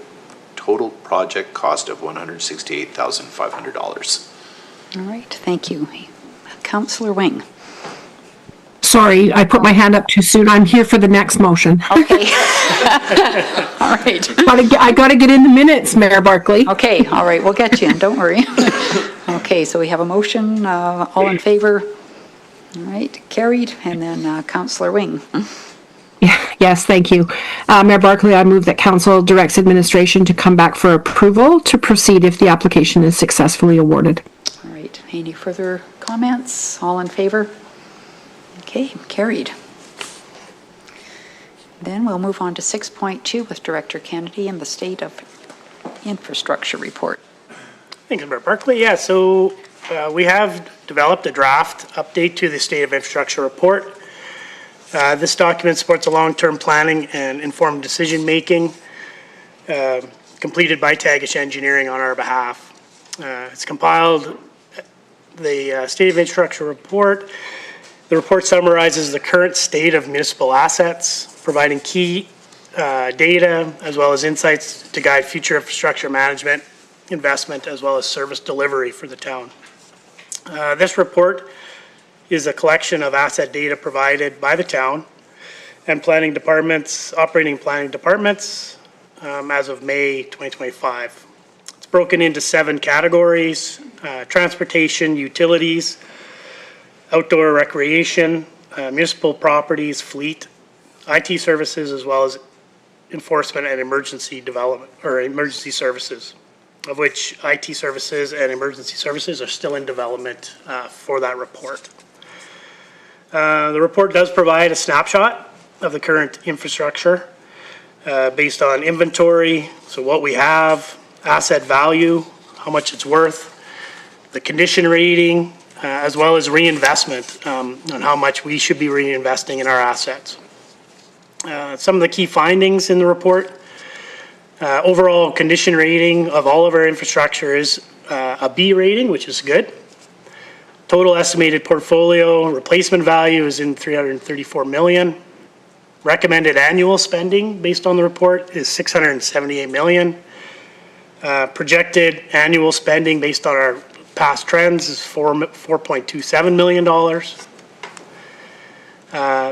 total project cost of $168,500. All right, thank you. Councillor Wing. Sorry, I put my hand up too soon. I'm here for the next motion. Okay. All right. I got to get in the minutes, Mayor Barkley. Okay, all right, we'll get you in, don't worry. Okay, so we have a motion, all in favor? All right, carried, and then Councillor Wing. Yes, thank you. Mayor Barkley, I move that council directs administration to come back for approval to proceed if the application is successfully awarded. All right, any further comments? All in favor? Okay, carried. Then we'll move on to 6.2 with Director Kennedy and the State of Infrastructure Report. Thanks, Mayor Barkley. Yeah, so we have developed a draft update to the State of Infrastructure Report. This document supports a long-term planning and informed decision-making completed by Tagish Engineering on our behalf. It's compiled the State of Infrastructure Report. The report summarizes the current state of municipal assets, providing key data as well as insights to guide future infrastructure management, investment, as well as service delivery for the town. This report is a collection of asset data provided by the town and planning departments, operating planning departments as of May 2025. It's broken into 7 categories: transportation, utilities, outdoor recreation, municipal properties, fleet, IT services, as well as enforcement and emergency development or emergency services, of which IT services and emergency services are still in development for that report. The report does provide a snapshot of the current infrastructure based on inventory, so what we have, asset value, how much it's worth, the condition rating, as well as reinvestment on how much we should be reinvesting in our assets. Some of the key findings in the report: overall condition rating of all of our infrastructure is a B rating, which is good. Total estimated portfolio replacement value is in $334 million. Recommended annual spending based on the report is $678 million. Projected annual spending based on our past trends is $4.27 million.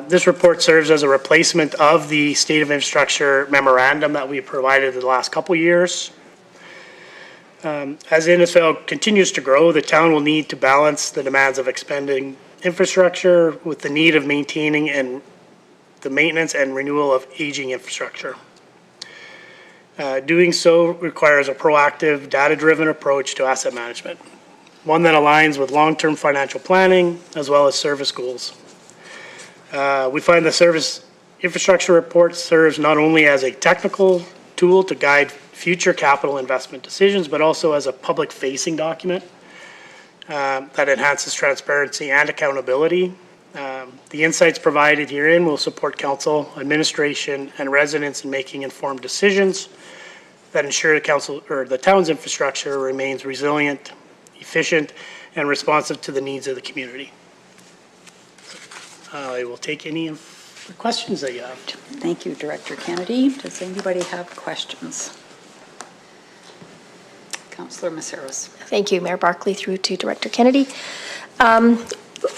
This report serves as a replacement of the State of Infrastructure memorandum that we provided the last couple years. As Innisfail continues to grow, the town will need to balance the demands of expanding infrastructure with the need of maintaining and the maintenance and renewal of aging infrastructure. Doing so requires a proactive, data-driven approach to asset management, one that aligns with long-term financial planning as well as service goals. We find the service infrastructure report serves not only as a technical tool to guide future capital investment decisions, but also as a public-facing document that enhances transparency and accountability. The insights provided herein will support council, administration, and residents in making informed decisions that ensure the council or the town's infrastructure remains resilient, efficient, and responsive to the needs of the community. I will take any of the questions that you have. Thank you, Director Kennedy. Does anybody have questions? Councillor Maceros. Thank you, Mayor Barkley, through to Director Kennedy.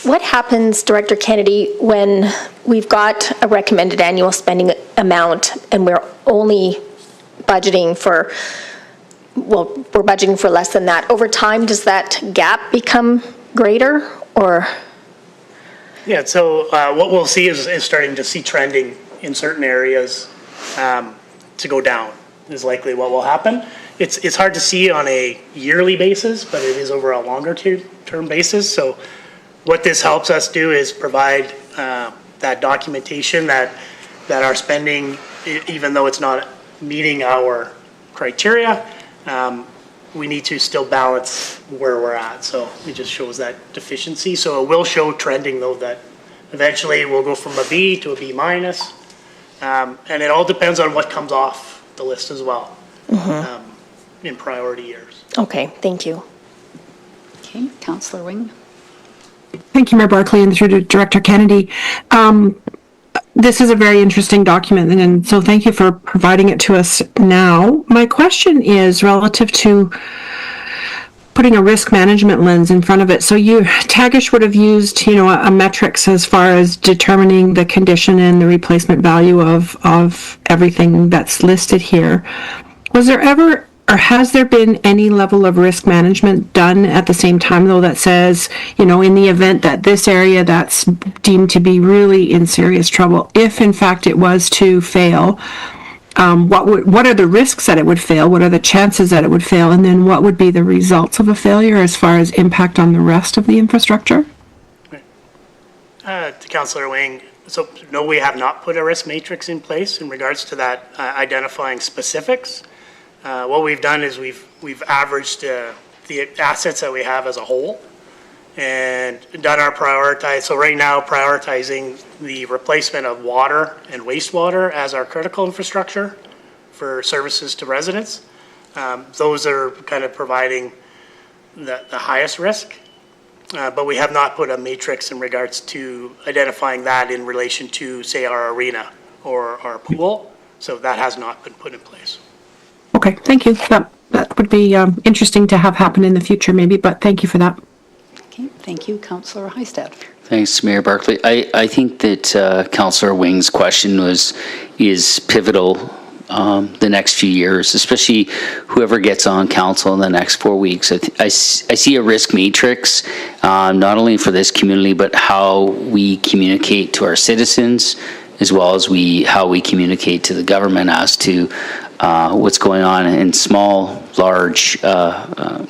What happens, Director Kennedy, when we've got a recommended annual spending amount and we're only budgeting for, well, we're budgeting for less than that? Over time, does that gap become greater, or? Yeah, so what we'll see is starting to see trending in certain areas to go down is likely what will happen. It's hard to see on a yearly basis, but it is over a longer term basis. So what this helps us do is provide that documentation that our spending, even though it's not meeting our criteria, we need to still balance where we're at. So it just shows that deficiency. So it will show trending though, that eventually we'll go from a B to a B minus. And it all depends on what comes off the list as well in priority years. Okay, thank you. Okay, Councillor Wing. Thank you, Mayor Barkley, and through to Director Kennedy. This is a very interesting document, and so thank you for providing it to us now. My question is relative to putting a risk management lens in front of it. So Tagish would have used, a metrics as far as determining the condition and the replacement value of everything that's listed here. Was there ever, or has there been any level of risk management done at the same time, though, that says, in the event that this area that's deemed to be really in serious trouble, if in fact it was to fail, what are the risks that it would fail? What are the chances that it would fail? And then what would be the results of a failure as far as impact on the rest of the infrastructure? To Councillor Wing, so no, we have not put a risk matrix in place in regards to that identifying specifics. What we've done is we've averaged the assets that we have as a whole and done our prioritize. So right now, prioritizing the replacement of water and wastewater as our critical infrastructure for services to residents. Those are kind of providing the highest risk, but we have not put a matrix in regards to identifying that in relation to, say, our arena or our pool. So that has not been put in place. Okay, thank you. That would be interesting to have happen in the future maybe, but thank you for that. Okay, thank you, Councillor Hystad. Thanks, Mayor Barkley. I think that Councillor Wing's question is pivotal the next few years, especially whoever gets on council in the next 4 weeks. I see a risk matrix, not only for this community, but how we communicate to our citizens, as well as how we communicate to the government as to what's going on in small, large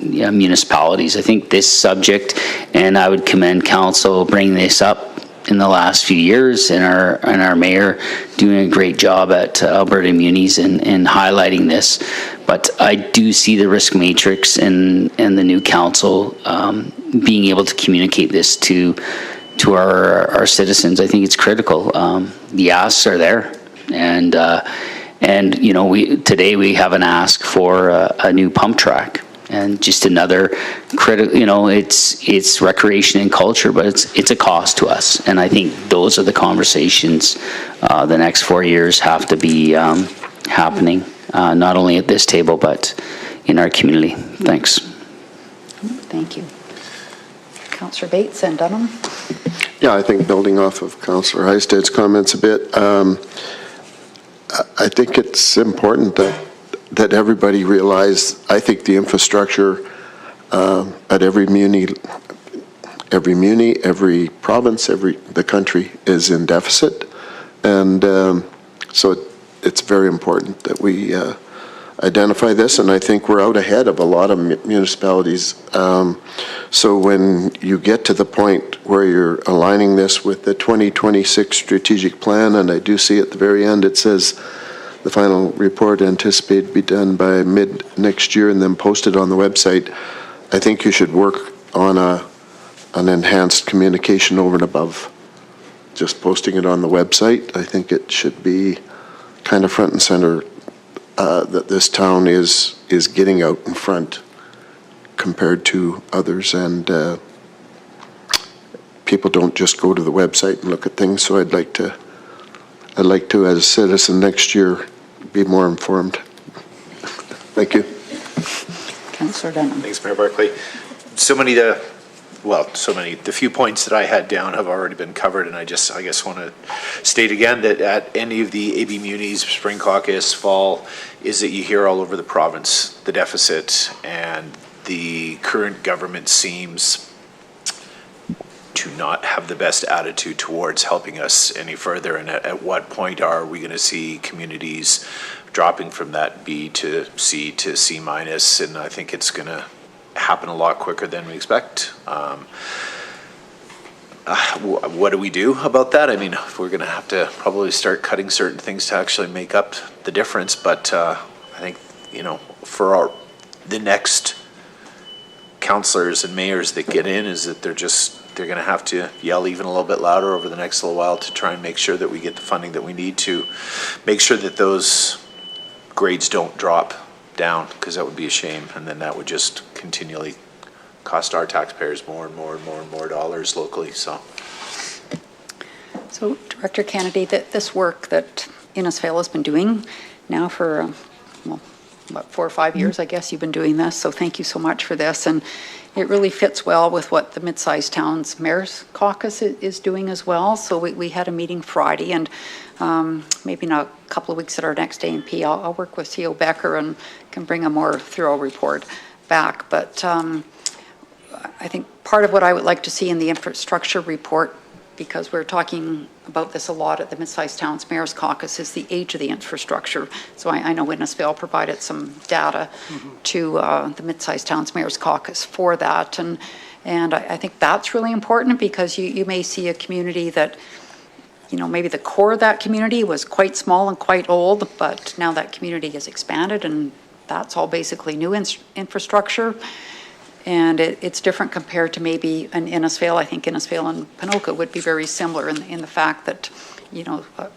municipalities. I think this subject, and I would commend council bringing this up in the last few years, and our mayor doing a great job at Alberta Munis in highlighting this. But I do see the risk matrix and the new council being able to communicate this to our citizens. I think it's critical. The asks are there, and today we have an ask for a new pump track, and just another critical. It's recreation and culture, but it's a cost to us, and I think those are the conversations the next 4 years have to be happening, not only at this table but in our community. Thanks. Thank you. Councillor Bates and Dunham. Yeah, I think building off of Councillor Hystad's comments a bit, I think it's important that everybody realize, I think the infrastructure at every muni, every province, the country is in deficit. And so it's very important that we identify this, and I think we're out ahead of a lot of municipalities. So when you get to the point where you're aligning this with the 2026 strategic plan, and I do see at the very end, it says the final report anticipated to be done by mid next year and then posted on the website, I think you should work on an enhanced communication over and above just posting it on the website. I think it should be kind of front and center that this town is getting out in front compared to others, and people don't just go to the website and look at things. So I'd like to, as a citizen next year, be more informed. Thank you. Councillor Denham. Thanks, Mayor Barclay. The few points that I had down have already been covered, and I guess want to state again that at any of the AB Munis, Spring Caucus, Fall, is that you hear all over the province the deficit, and the current government seems to not have the best attitude towards helping us any further. And at what point are we going to see communities dropping from that B to C to C minus? And I think it's going to happen a lot quicker than we expect. What do we do about that? I mean, we're going to have to probably start cutting certain things to actually make up the difference. But I think, for the next councillors and mayors that get in, is that they're going to have to yell even a little bit louder over the next little while to try and make sure that we get the funding that we need to make sure that those grades don't drop down, because that would be a shame, and then that would just continually cost our taxpayers more and more and more and more dollars locally. So Director Kennedy, this work that Innisfail has been doing now for 4 or 5 years, I guess you've been doing this, so thank you so much for this. And it really fits well with what the Mid-Sized Towns Mayor's Caucus is doing as well. So we had a meeting Friday, and maybe in a couple of weeks at our next A&P, I'll work with CEO Becker and can bring a more thorough report back. But I think part of what I would like to see in the infrastructure report, because we're talking about this a lot at the Mid-Sized Towns Mayor's Caucus, is the age of the infrastructure. So I know Innisfail provided some data to the Mid-Sized Towns Mayor's Caucus for that. And I think that's really important, because you may see a community that, maybe the core of that community was quite small and quite old, but now that community has expanded and that's all basically new infrastructure. And it's different compared to maybe an Innisfail. I think Innisfail and Ponoka would be very similar in the fact that,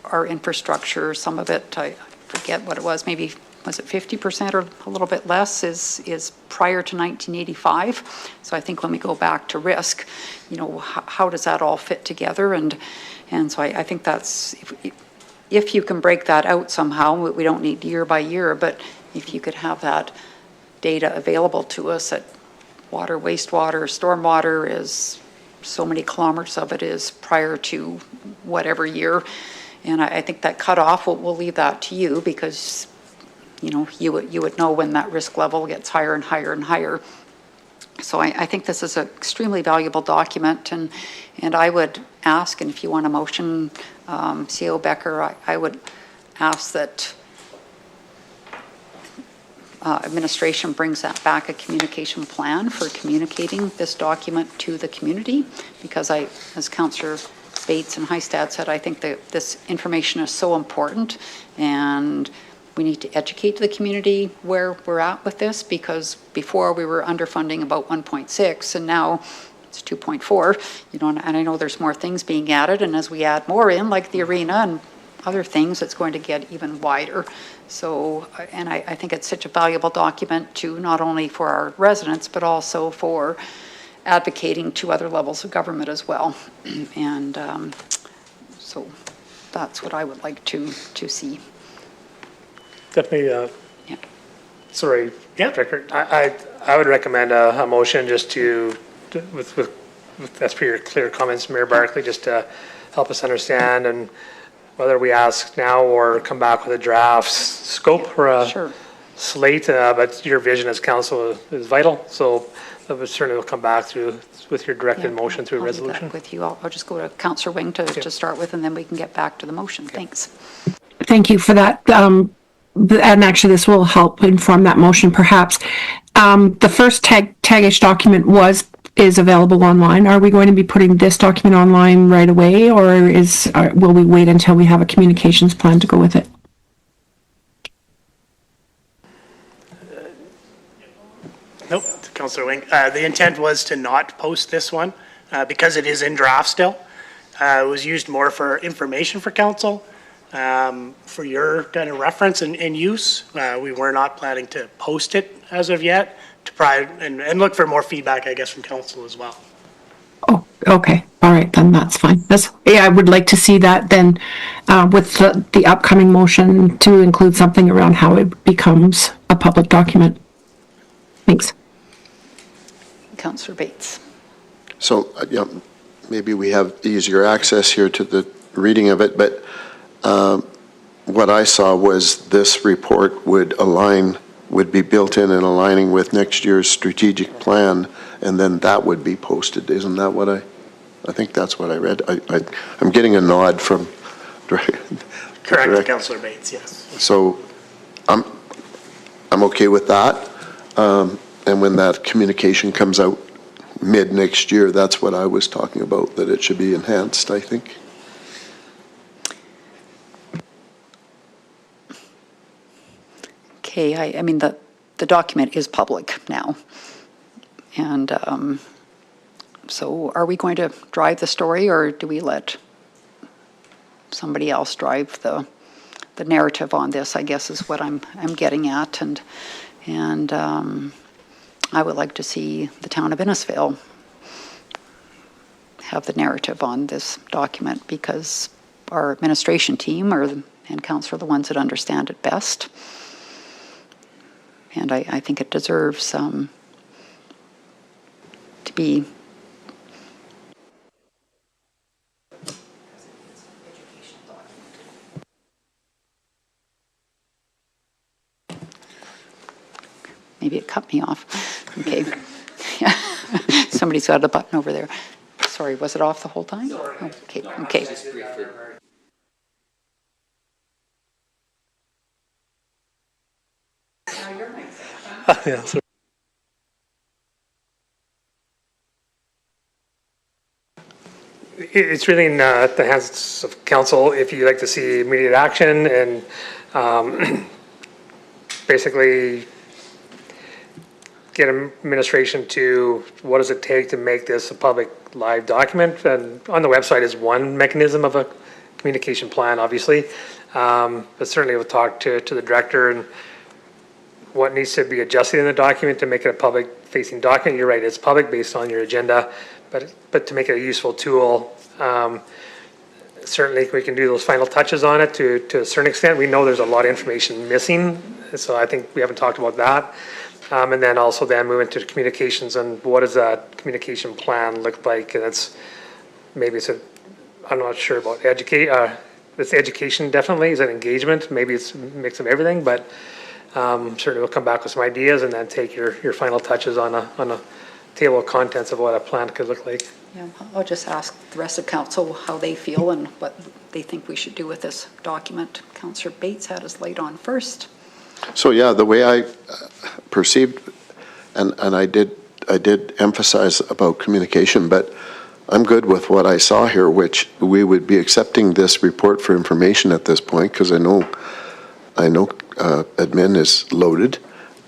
our infrastructure, some of it, I forget what it was, maybe was it 50% or a little bit less is prior to 1985. So I think when we go back to risk, how does that all fit together? And so I think that's, if you can break that out somehow, we don't need year by year, but if you could have that data available to us at water, wastewater, stormwater is so many kilometers of it is prior to whatever year. And I think that cutoff, we'll leave that to you, because, you would know when that risk level gets higher and higher and higher. So I think this is an extremely valuable document, and I would ask, and if you want a motion, CEO Becker, I would ask that administration brings that back, a communication plan for communicating this document to the community, because as Councillor Bates and Hystad said, I think that this information is so important, and we need to educate the community where we're at with this, because before we were underfunding about 1.6 and now it's 2.4, and I know there's more things being added, and as we add more in, like the arena and other things, it's going to get even wider. So, and I think it's such a valuable document to not only for our residents, but also for advocating to other levels of government as well. And so that's what I would like to see. Definitely, Yeah. sorry, Director, I would recommend a motion just with as per your clear comments, Mayor Barclay, just to help us understand, and whether we ask now or come back with a draft scope or a slate, but your vision as council is vital. So that would certainly will come back through with your directed motion through a resolution. With you, I'll just go to Councillor Wing to start with, and then we can get back to the motion. Thanks. Thank you for that. and actually this will help inform that motion perhaps. The first tag-ish document is available online. Are we going to be putting this document online right away, or will we wait until we have a communications plan to go with it? Nope, Councillor Wing. The intent was to not post this one because it is in draft still. It was used more for information for council, for your kind of reference and use. We were not planning to post it as of yet to provide and look for more feedback, I guess, from council as well. Oh, okay. All right, then that's fine. I would like to see that then with the upcoming motion to include something around how it becomes a public document. Thanks. Councillor Bates. So, yeah, maybe we have easier access here to the reading of it, but what I saw was this report would be built in and aligning with next year's strategic plan, and then that would be posted. Isn't that what I think that's what I read. I'm getting a nod from Correct, Councillor Bates, yes. So I'm okay with that. And when that communication comes out mid next year, that's what I was talking about, that it should be enhanced, I think. Okay, I mean, the document is public now. And so are we going to drive the story, or do we let somebody else drive the narrative on this, I guess is what I'm getting at. And I would like to see the town of Innisfail have the narrative on this document, because our administration team and council are the ones that understand it best. And I think it deserves to be maybe it cut me off. Okay. Yeah. Somebody's got the button over there. Sorry, was it off the whole time? Sorry. Okay. Okay. Yeah, so it's really in the hands of council if you'd like to see immediate action and basically get administration to what does it take to make this a public live document. And on the website is one mechanism of a communication plan, obviously. But certainly we'll talk to the director and what needs to be adjusted in the document to make it a public-facing document. You're right, it's public based on your agenda, but to make it a useful tool, certainly we can do those final touches on it to a certain extent. We know there's a lot of information missing, so I think we haven't talked about that. And then also then move into communications and what does that communication plan look like? And I'm not sure about it's education definitely, is it engagement? Maybe it's a mix of everything, but certainly we'll come back with some ideas and then take your final touches on a table of contents of what a plan could look like. Yeah, I'll just ask the rest of council how they feel and what they think we should do with this document. Councillor Bates had his light on first. So yeah, the way I perceived, and I did emphasize about communication, but I'm good with what I saw here, which we would be accepting this report for information at this point, because I know admin is loaded,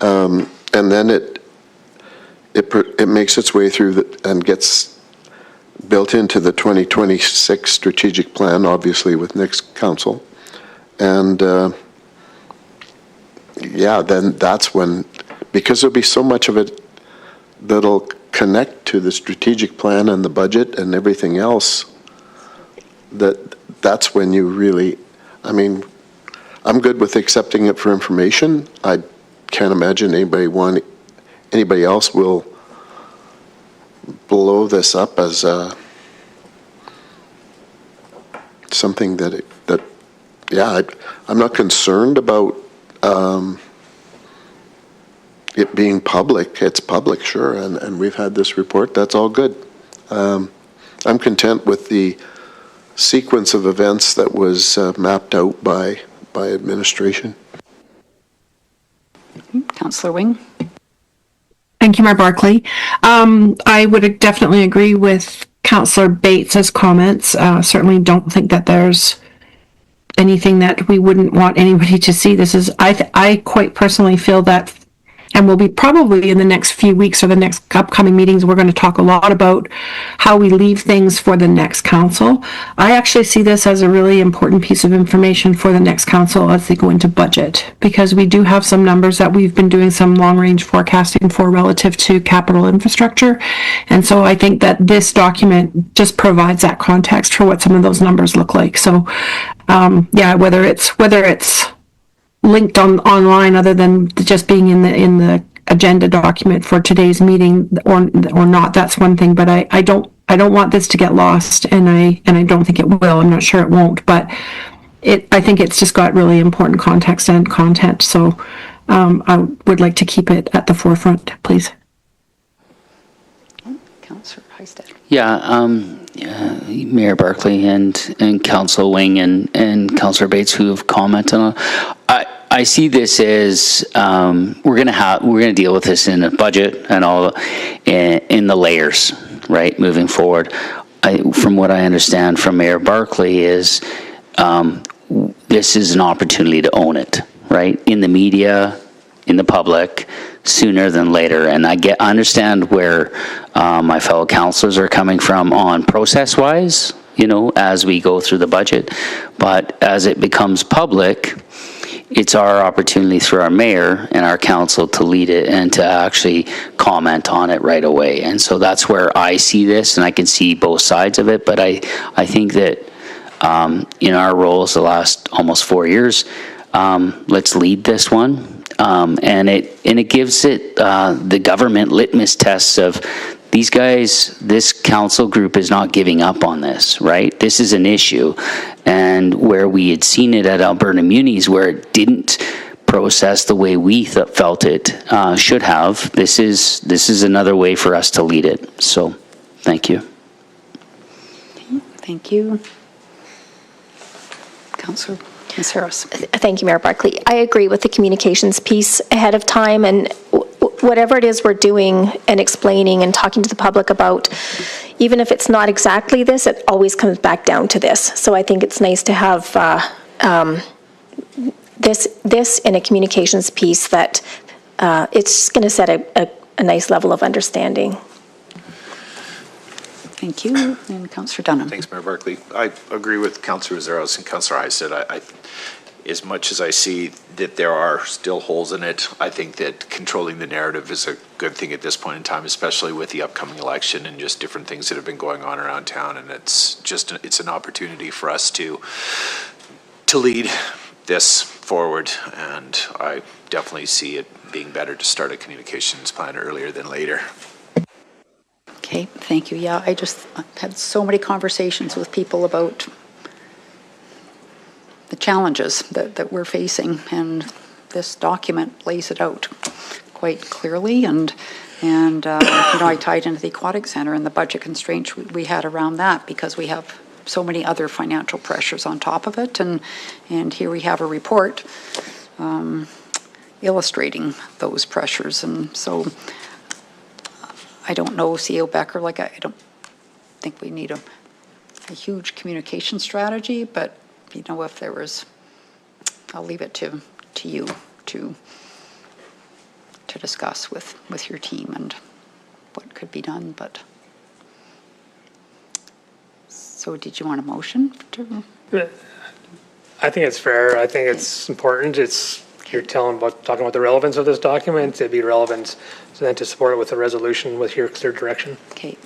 and then it makes its way through and gets built into the 2026 strategic plan, obviously with next council, and yeah, then that's when, because there'll be so much of it that'll connect to the strategic plan and the budget and everything else, that's when you really, I mean, I'm good with accepting it for information. I can't imagine anybody else will blow this up as something that yeah, I'm not concerned about it being public. It's public, sure, and we've had this report. That's all good. I'm content with the sequence of events that was mapped out by administration. Councillor Wing? Thank you, Mayor Barkley. I would definitely agree with Councillor Bates's comments. Certainly don't think that there's anything that we wouldn't want anybody to see. This is, I quite personally feel that, and we'll be probably in the next few weeks or the next upcoming meetings, we're going to talk a lot about how we leave things for the next council. I actually see this as a really important piece of information for the next council as they go into budget, because we do have some numbers that we've been doing some long-range forecasting for relative to capital infrastructure. And so I think that this document just provides that context for what some of those numbers look like. So, yeah, whether it's linked online other than just being in the agenda document for today's meeting or not, that's one thing, but I don't want this to get lost, and I don't think it will. I'm not sure it won't, but I think it's just got really important context and content, so I would like to keep it at the forefront, please. Councillor Heisted. Yeah, Mayor Barkley and Council Wing and Councillor Bates who have commented on. I see this as we're gonna deal with this in a budget and all in the layers, right? Moving forward, from what I understand from Mayor Barkley is this is an opportunity to own it, right? In the media, in the public, sooner than later. And I understand where my fellow councillors are coming from on process-wise, you know, as we go through the budget. But as it becomes public, it's our opportunity through our mayor and our council to lead it and to actually comment on it right away. And so that's where I see this, and I can see both sides of it. But I think that in our roles the last almost 4 years, let's lead this one. And it gives it the government litmus tests of these guys, this council group is not giving up on this, right? This is an issue. And where we had seen it at Alberta Munis, where it didn't process the way we felt it should have, this is another way for us to lead it. So, thank you. Thank you. Councillor Harris. Thank you, Mayor Barkley. I agree with the communications piece ahead of time, and whatever it is we're doing and explaining and talking to the public about, even if it's not exactly this, it always comes back down to this. So I think it's nice to have this in a communications piece that it's going to set a nice level of understanding. Thank you. And Councillor Dunham. Thanks, Mayor Barkley. I agree with Councillor Rozaros and Councillor Heisted. As much as I see that there are still holes in it, I think that controlling the narrative is a good thing at this point in time, especially with the upcoming election and just different things that have been going on around town. And it's an opportunity for us to lead this forward. And I definitely see it being better to start a communications plan earlier than later. Okay, thank you. Yeah, I just had so many conversations with people about the challenges that we're facing, and this document lays it out quite clearly. And you know, I tied into the Aquatic Centre and the budget constraints we had around that, because we have so many other financial pressures on top of it. And here we have a report illustrating those pressures. And so I don't know, CEO Becker, like I don't think we need a huge communication strategy, but you know, if there was, I'll leave it to you to discuss with your team and what could be done. But so, did you want a motion to? I think it's fair. I think it's important. You're talking about the relevance of this document. It'd be relevant so then to support it with a resolution with your clear direction. Okay.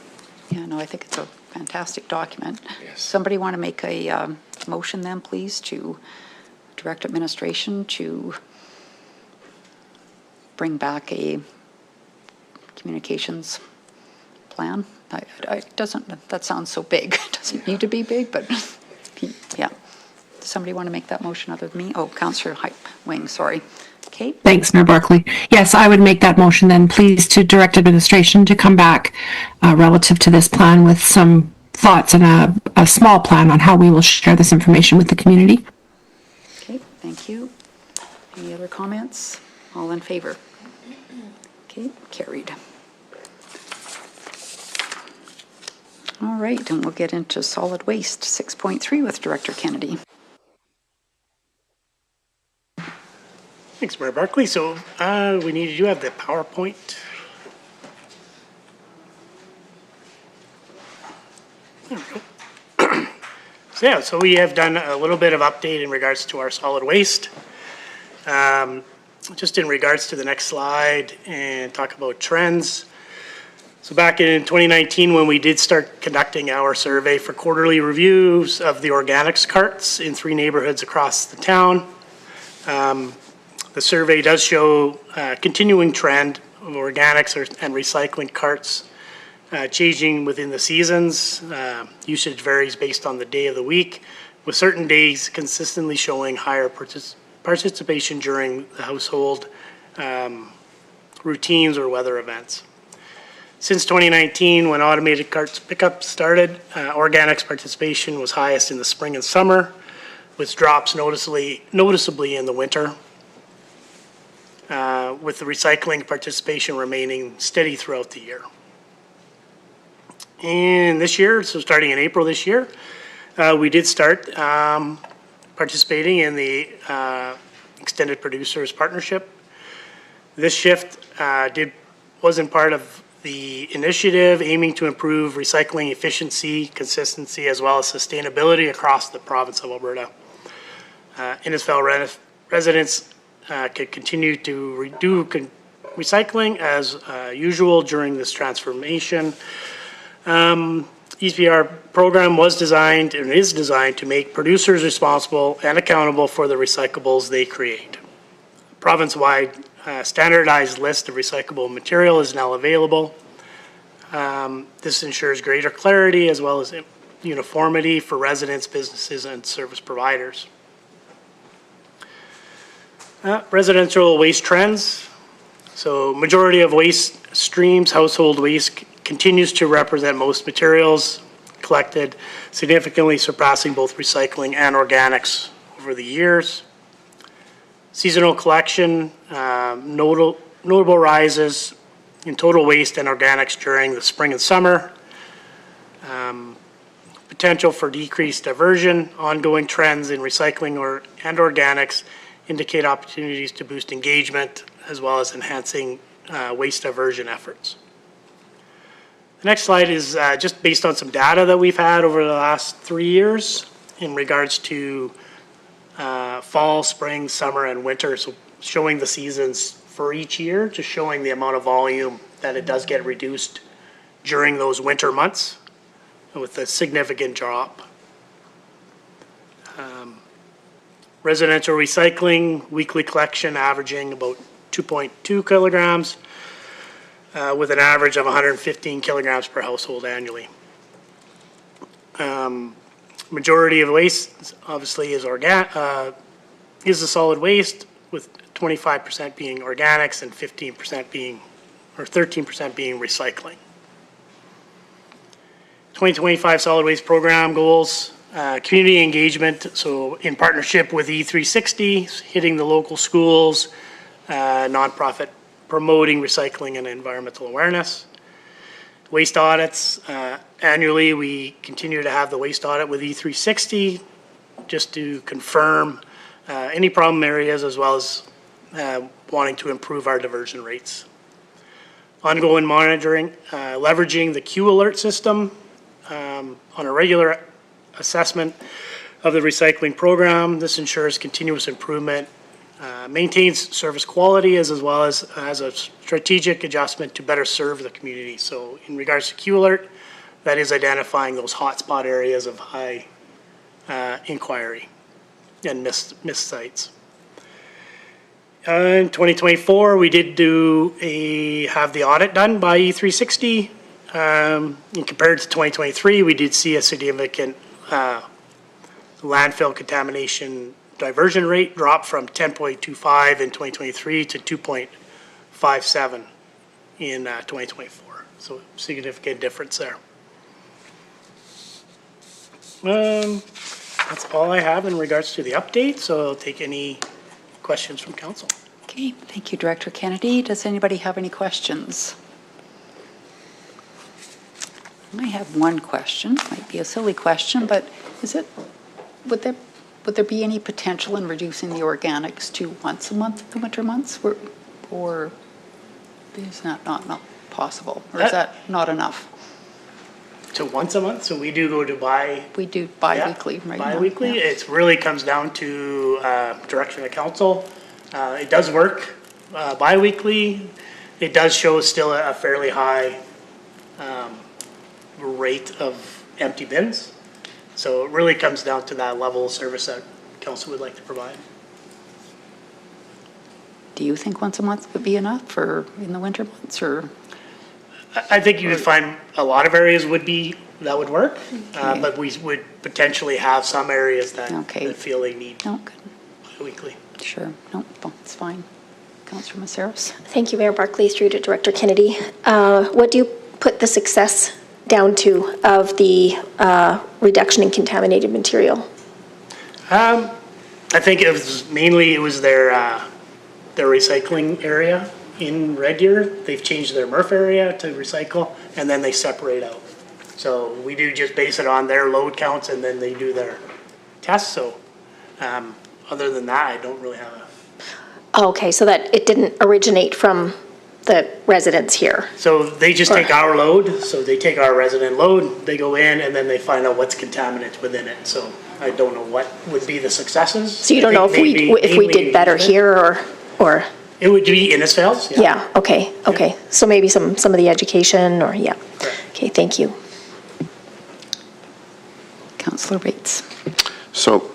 Yeah, no, I think it's a fantastic document. Yes. Somebody want to make a motion then, please, to direct administration to bring back a communications plan? That sounds so big. It doesn't need to be big, but yeah. Does somebody want to make that motion other than me? Oh, Councillor Wing, sorry. Okay. Thanks, Mayor Barkley. Yes, I would make that motion then, please, to direct administration to come back relative to this plan with some thoughts and a small plan on how we will share this information with the community. Okay, thank you. Any other comments? All in favor? Okay, carried. All right, and we'll get into solid waste, 6.3 with Director Kennedy. Thanks, Mayor Barkley. So we need to have the PowerPoint. There we go. So we have done a little bit of update in regards to our solid waste. Just in regards to the next slide and talk about trends. So back in 2019, when we did start conducting our survey for quarterly reviews of the organics carts in 3 neighborhoods across the town, the survey does show a continuing trend of organics and recycling carts changing within the seasons. Usage varies based on the day of the week, with certain days consistently showing higher participation during the household routines or weather events. Since 2019, when automated carts pickup started, organics participation was highest in the spring and summer, with drops noticeably in the winter, with the recycling participation remaining steady throughout the year. And this year, so starting in April this year, we did start participating in the Extended Producers Partnership. This shift wasn't part of the initiative aiming to improve recycling efficiency, consistency, as well as sustainability across the province of Alberta. Innisfil residents could continue to do recycling as usual during this transformation. EPR program was designed and is designed to make producers responsible and accountable for the recyclables they create. Province-wide standardized list of recyclable material is now available. This ensures greater clarity as well as uniformity for residents, businesses, and service providers. Residential waste trends. So majority of waste streams, household waste continues to represent most materials collected, significantly surpassing both recycling and organics over the years. Seasonal collection, notable rises in total waste and organics during the spring and summer. Potential for decreased diversion, ongoing trends in recycling and organics indicate opportunities to boost engagement as well as enhancing waste diversion efforts. The next slide is just based on some data that we've had over the last 3 years in regards to fall, spring, summer, and winter. So showing the seasons for each year, just showing the amount of volume that it does get reduced during those winter months with a significant drop. Residential recycling, weekly collection averaging about 2.2 kilograms with an average of 115 kilograms per household annually. Majority of waste obviously is the solid waste, with 25% being organics and 15% being, or 13% being recycling. 2025 solid waste program goals, community engagement, so in partnership with E360, hitting the local schools, nonprofit promoting recycling and environmental awareness. Waste audits, annually we continue to have the waste audit with E360 just to confirm any problem areas as well as wanting to improve our diversion rates. Ongoing monitoring, leveraging the Q alert system on a regular assessment of the recycling program. This ensures continuous improvement, maintains service quality as well as a strategic adjustment to better serve the community. So in regards to Q alert, that is identifying those hotspot areas of high inquiry and missed sites. In 2024, we did have the audit done by E360. Compared to 2023, we did see a significant landfill contamination diversion rate drop from 10.25 in 2023 to 2.57 in 2024. So significant difference there. That's all I have in regards to the update, so I'll take any questions from council. Okay, thank you, Director Kennedy. Does anybody have any questions? I have one question, might be a silly question, but would there be any potential in reducing the organics to once a month in the winter months? Or is that not possible? Or is that not enough? To once a month, so we do go to We do bi-weekly right now. bi-weekly. Yeah. It really comes down to direction of council. It does work bi-weekly. It does show still a fairly high rate of empty bins. So it really comes down to that level of service that council would like to provide. Do you think once a month would be enough for in the winter months, or? I think you would find a lot of areas that would work, Okay. but we would potentially have some areas that Okay. feel they need No, good. bi-weekly. Sure, no, it's fine. Councillor Maceros? Thank you, Mayor Barkley, through to Director Kennedy. What do you put the success down to of the reduction in contaminated material? I think it was their recycling area in Red Deer. They've changed their MRF area to recycle, and then they separate out. So we do just base it on their load counts, and then they do their tests. So other than that, I don't really have Okay, so that it didn't originate from the residents here. So they just take our load, so they take our resident load, they go in, and then they find out what's contaminants within it. So I don't know what would be the successes. So you don't know if we did better here or? It would be Innisfail's, yeah. Yeah, okay. So maybe some of the education or, yeah. Correct. Okay, thank you. Councillor Bates? So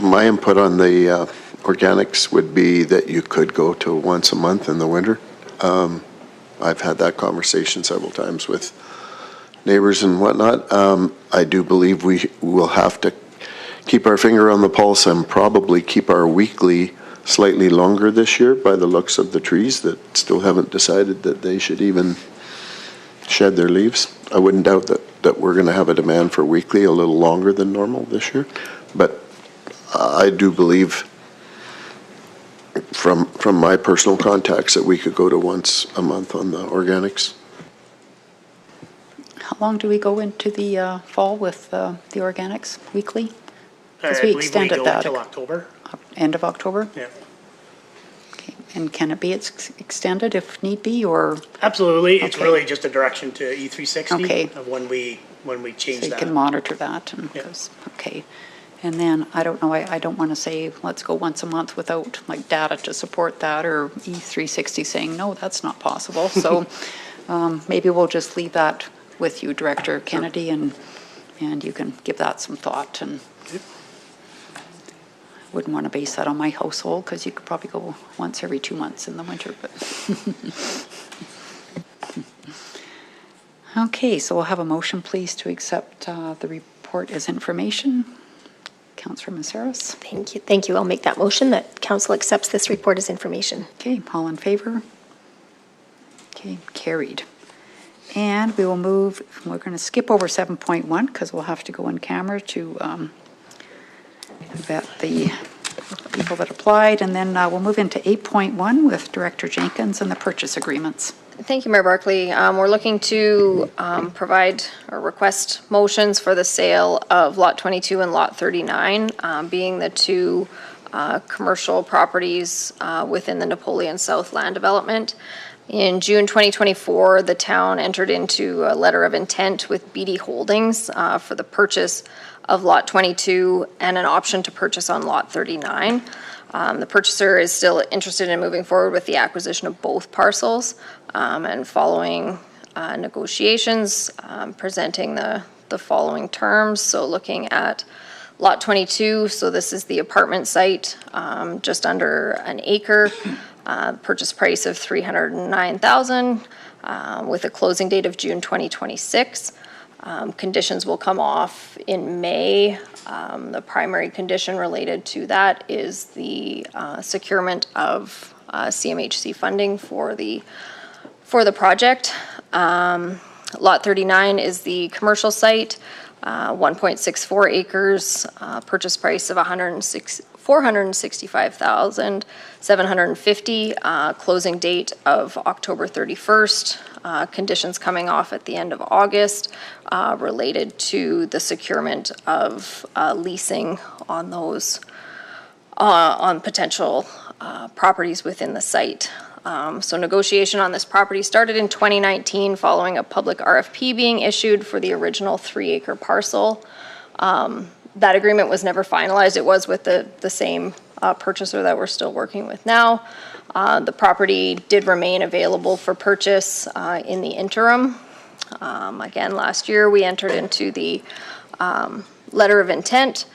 my input on the organics would be that you could go to once a month in the winter. I've had that conversation several times with neighbors and whatnot. I do believe we will have to keep our finger on the pulse and probably keep our weekly slightly longer this year by the looks of the trees that still haven't decided that they should even shed their leaves. I wouldn't doubt that we're going to have a demand for weekly a little longer than normal this year, but I do believe from my personal contacts that we could go to once a month on the organics. How long do we go into the fall with the organics, weekly? I Because we believe extended go that. until October. End of October? Yeah. Okay. And can it be extended if need be, or Absolutely. It's Okay. really just a direction to E360 Okay. of when we change so you that. can monitor that? And Yeah. okay. And then, I don't know, I don't want to say, let's go once a month without like data to support that, or E360 saying, no, that's not possible. So maybe we'll just leave that with you, Director Kennedy, and you can give that some thought. And wouldn't want to base that on my household, because you could probably go once every 2 months in the winter. But okay, so we'll have a motion, please, to accept the report as information. Councillor Maceros? Thank you. I'll make that motion that council accepts this report as information. Okay, all in favor? Okay, carried. And we will move, we're going to skip over 7.1 because we'll have to go in camera to vet the people that applied. And then we'll move into 8.1 with Director Jenkins and the purchase agreements. Thank you, Mayor Barkley. We're looking to provide or request motions for the sale of Lot 22 and Lot 39, being the two commercial properties within the Napoleon South land development. In June 2024, the town entered into a letter of intent with BD Holdings for the purchase of Lot 22 and an option to purchase on Lot 39. The purchaser is still interested in moving forward with the acquisition of both parcels, and following negotiations, presenting the following terms. So looking at Lot 22, so this is the apartment site, just under an acre, purchase price of $309,000, with a closing date of June 2026. Conditions will come off in May. The primary condition related to that is the securement of CMHC funding for the project. Lot 39 is the commercial site, 1.64 acres, purchase price of $465,750, closing date of October 31st, conditions coming off at the end of August related to the securement of leasing on those, on potential properties within the site. So negotiation on this property started in 2019 following a public RFP being issued for the original 3-acre parcel. That agreement was never finalized. It was with the same purchaser that we're still working with now. The property did remain available for purchase in the interim. Again, last year we entered into the letter of intent,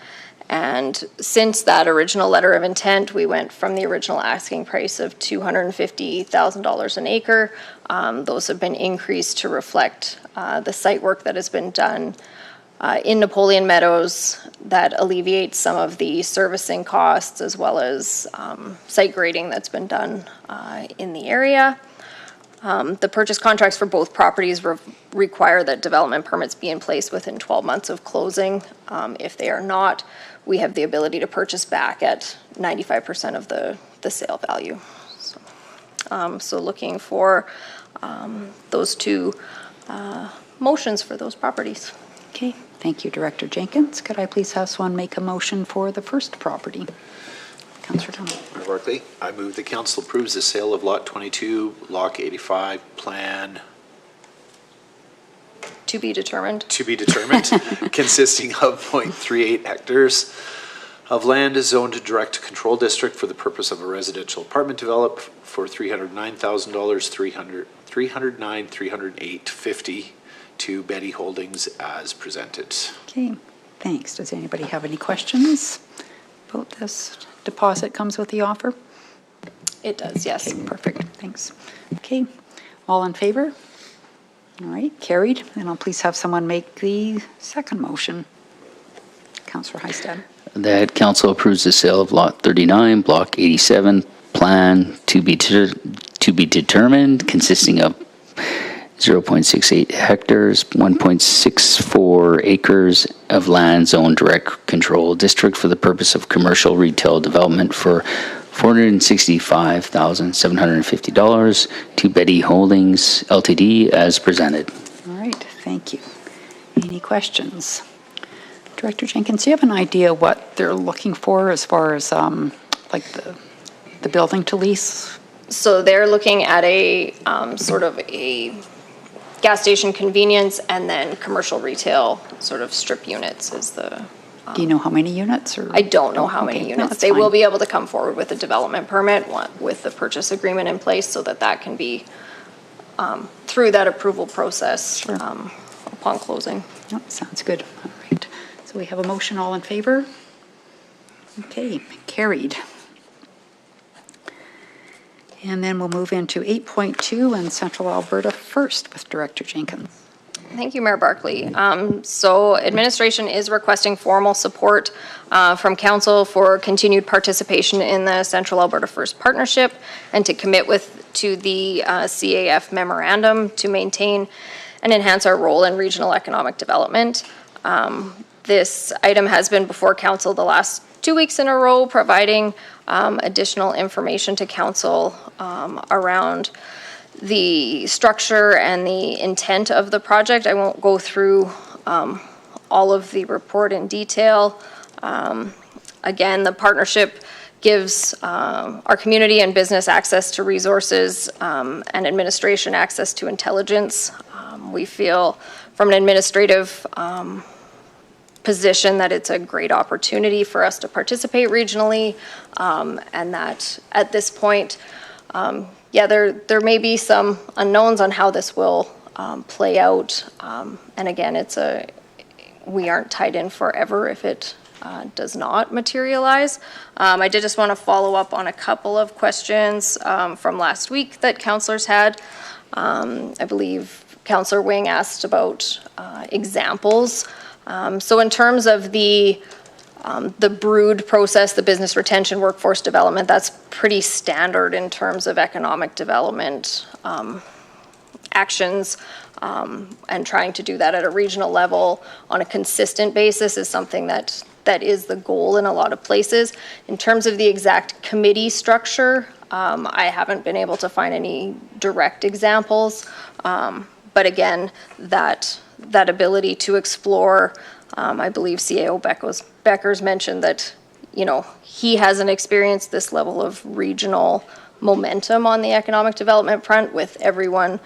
and since that original letter of intent, we went from the original asking price of $250,000 an acre. Those have been increased to reflect the site work that has been done in Napoleon Meadows that alleviates some of the servicing costs, as well as site grading that's been done in the area. The purchase contracts for both properties require that development permits be in place within 12 months of closing. If they are not, we have the ability to purchase back at 95% of the sale value. So looking for those two motions for those properties. Okay, thank you, Director Jenkins. Could I please have someone make a motion for the first property? Councillor Thomas. Mayor Barkley, I move the council approves the sale of Lot 22, Block 85, Plan To be determined. to be determined, consisting of 0.38 hectares of land zoned to direct control district for the purpose of a residential apartment developed for $309,000, $308.50 to Betty Holdings as presented. Okay, thanks. Does anybody have any questions about this deposit comes with the offer? It does, yes. Okay, perfect, thanks. Okay, all in favor? All right, carried. And I'll please have someone make the second motion. Councillor Hystad. That council approves the sale of Lot 39, Block 87, Plan to be determined, consisting of 0.68 hectares, 1.64 acres of land zoned direct control district for the purpose of commercial retail development for $465,750 to Betty Holdings Ltd. as presented. All right, thank you. Any questions? Director Jenkins, do you have an idea what they're looking for as far as like the building to lease? So they're looking at a sort of a gas station convenience and then commercial retail sort of strip units is the. Do you know how many units? Or? I don't know how many Okay, no, units. that's They will fine. be able to come forward with a development permit with the purchase agreement in place so that that can be through that approval process Sure. upon closing. Oh, sounds good. All right. So we have a motion, all in favor? Okay, carried. And then we'll move into 8.2 and Central Alberta first with Director Jenkins. Thank you, Mayor Barkley. So administration is requesting formal support from council for continued participation in the Central Alberta First Partnership and to commit to the CAF memorandum to maintain and enhance our role in regional economic development. This item has been before council the last 2 weeks in a row, providing additional information to council around the structure and the intent of the project. I won't go through all of the report in detail. Again, the partnership gives our community and business access to resources and administration access to intelligence. We feel from an administrative position that it's a great opportunity for us to participate regionally, and that at this point, there may be some unknowns on how this will play out. And again, we aren't tied in forever if it does not materialize. I did just want to follow up on a couple of questions from last week that councillors had. I believe Councillor Wing asked about examples. So in terms of the BROOD process, the business retention workforce development, that's pretty standard in terms of economic development actions, and trying to do that at a regional level on a consistent basis is something that that is the goal in a lot of places. In terms of the exact committee structure, I haven't been able to find any direct examples. But again, that ability to explore, I believe CAO Becker's mentioned that, you know, he hasn't experienced this level of regional momentum on the economic development front, with everyone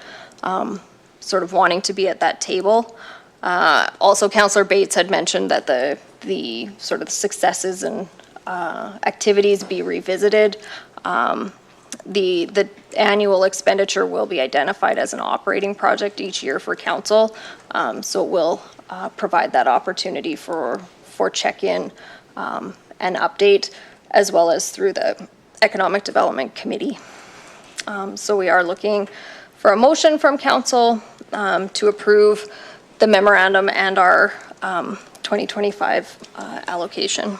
sort of wanting to be at that table. Also, Councillor Bates had mentioned that the sort of successes and activities be revisited. The annual expenditure will be identified as an operating project each year for council, so it will provide that opportunity for check-in and update, as well as through the Economic Development Committee. So we are looking for a motion from council to approve the memorandum and our 2025 allocation.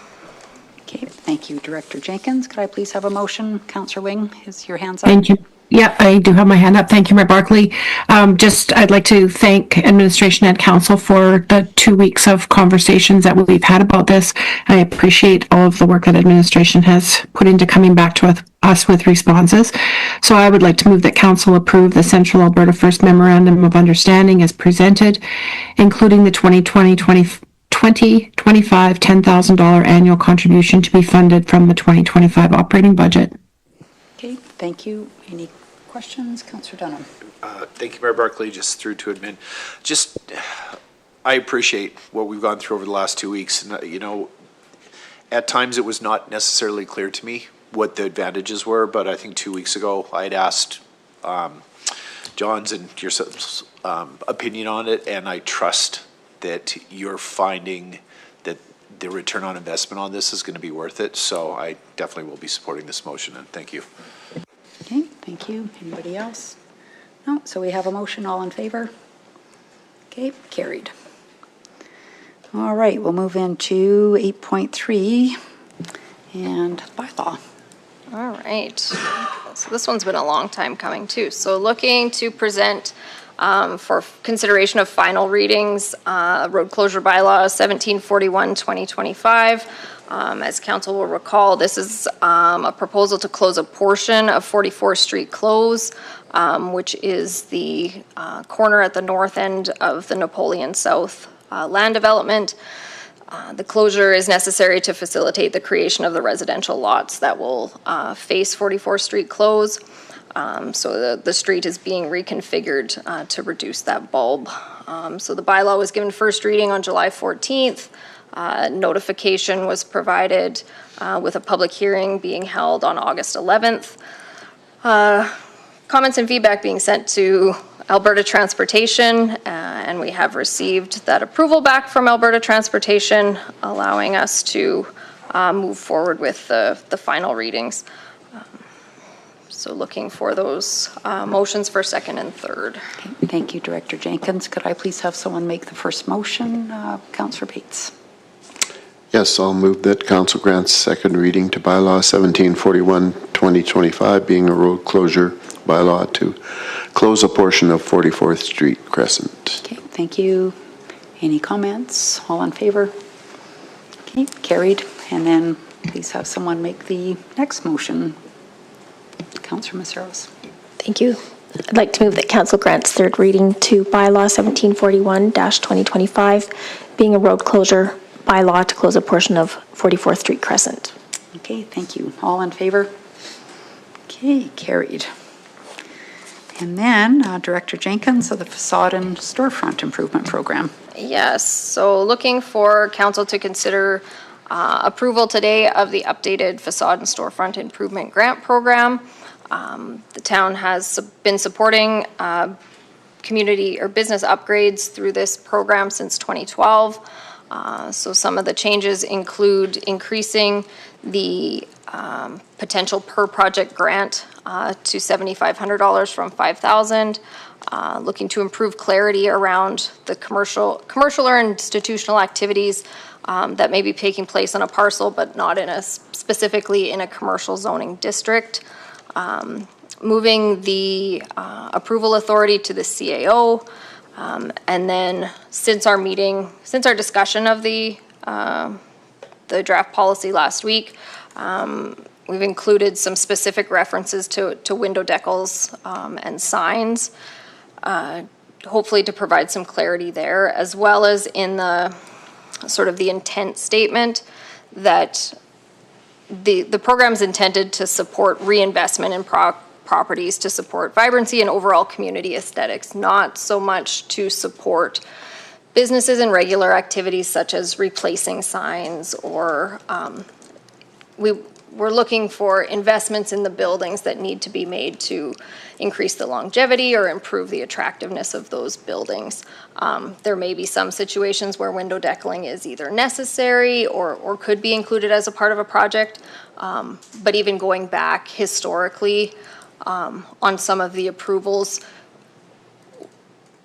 Okay, thank you, Director Jenkins. Could I please have a motion? Councillor Wing, is your hands up? Thank you. Yeah, I do have my hand up. Thank you, Mayor Barkley. I'd like to thank administration and council for the 2 weeks of conversations that we've had about this. I appreciate all of the work that administration has put into coming back to us with responses. So I would like to move that council approve the Central Alberta First Memorandum of Understanding as presented, including the 2025 $10,000 annual contribution to be funded from the 2025 operating budget. Okay, thank you. Any questions? Councillor Dunham. Thank you, Mayor Barkley. Just through to admin. I appreciate what we've gone through over the last 2 weeks. And, you know, at times it was not necessarily clear to me what the advantages were, but I think 2 weeks ago I had asked John's and yourself's opinion on it, and I trust that you're finding that the return on investment on this is going to be worth it. So I definitely will be supporting this motion, and thank you. Okay, thank you. Anybody else? No, so we have a motion. All in favor? Okay, carried. All right, we'll move into 8.3 and bylaw. All right. So this one's been a long time coming too. So looking to present for consideration of final readings, road closure bylaw 1741-2025. As council will recall, this is a proposal to close a portion of 44th Street Close, which is the corner at the north end of the Napoleon South land development. The closure is necessary to facilitate the creation of the residential lots that will face 44th Street Close. So the street is being reconfigured to reduce that bulb. So the bylaw was given first reading on July 14th. Notification was provided with a public hearing being held on August 11th. Comments and feedback being sent to Alberta Transportation, and we have received that approval back from Alberta Transportation, allowing us to move forward with the final readings. So looking for those motions for second and third. Okay, thank you, Director Jenkins. Could I please have someone make the first motion? Councillor Bates. Yes, I'll move that council grants second reading to bylaw 1741-2025, being a road closure bylaw to close a portion of 44th Street Crescent. Okay, thank you. Any comments? All in favor? Okay, carried. And then please have someone make the next motion. Councillor Maceros. Thank you. I'd like to move that council grants third reading to bylaw 1741-2025, being a road closure bylaw to close a portion of 44th Street Crescent. Okay, thank you. All in favor? Okay, carried. And then Director Jenkins of the Facade and Storefront Improvement Program. Yes, so looking for council to consider approval today of the updated Facade and Storefront Improvement Grant Program. The town has been supporting community or business upgrades through this program since 2012. So some of the changes include increasing the potential per project grant to $7,500 from $5,000. Looking to improve clarity around the commercial or institutional activities that may be taking place on a parcel, but not specifically in a commercial zoning district. Moving the approval authority to the CAO. And then since our discussion of the the draft policy last week. We've included some specific references to window decals and signs, hopefully to provide some clarity there, as well as in the sort of the intent statement that the program's intended to support reinvestment in properties to support vibrancy and overall community aesthetics, not so much to support businesses and regular activities such as replacing signs or we're looking for investments in the buildings that need to be made to increase the longevity or improve the attractiveness of those buildings. There may be some situations where window decaling is either necessary or could be included as a part of a project. But even going back historically on some of the approvals,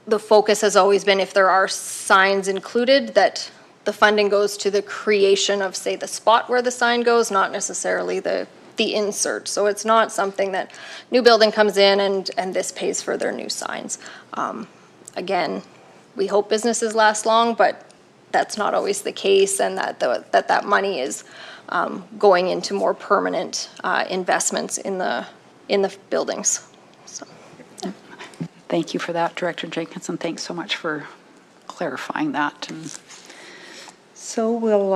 the focus has always been if there are signs included that the funding goes to the creation of, say, the spot where the sign goes, not necessarily the insert. So it's not something that new building comes in and this pays for their new signs. Again, we hope businesses last long, but that's not always the case, and that money is going into more permanent investments in the buildings. So. Thank you for that, Director Jenkinson. Thanks so much for clarifying that. And so we'll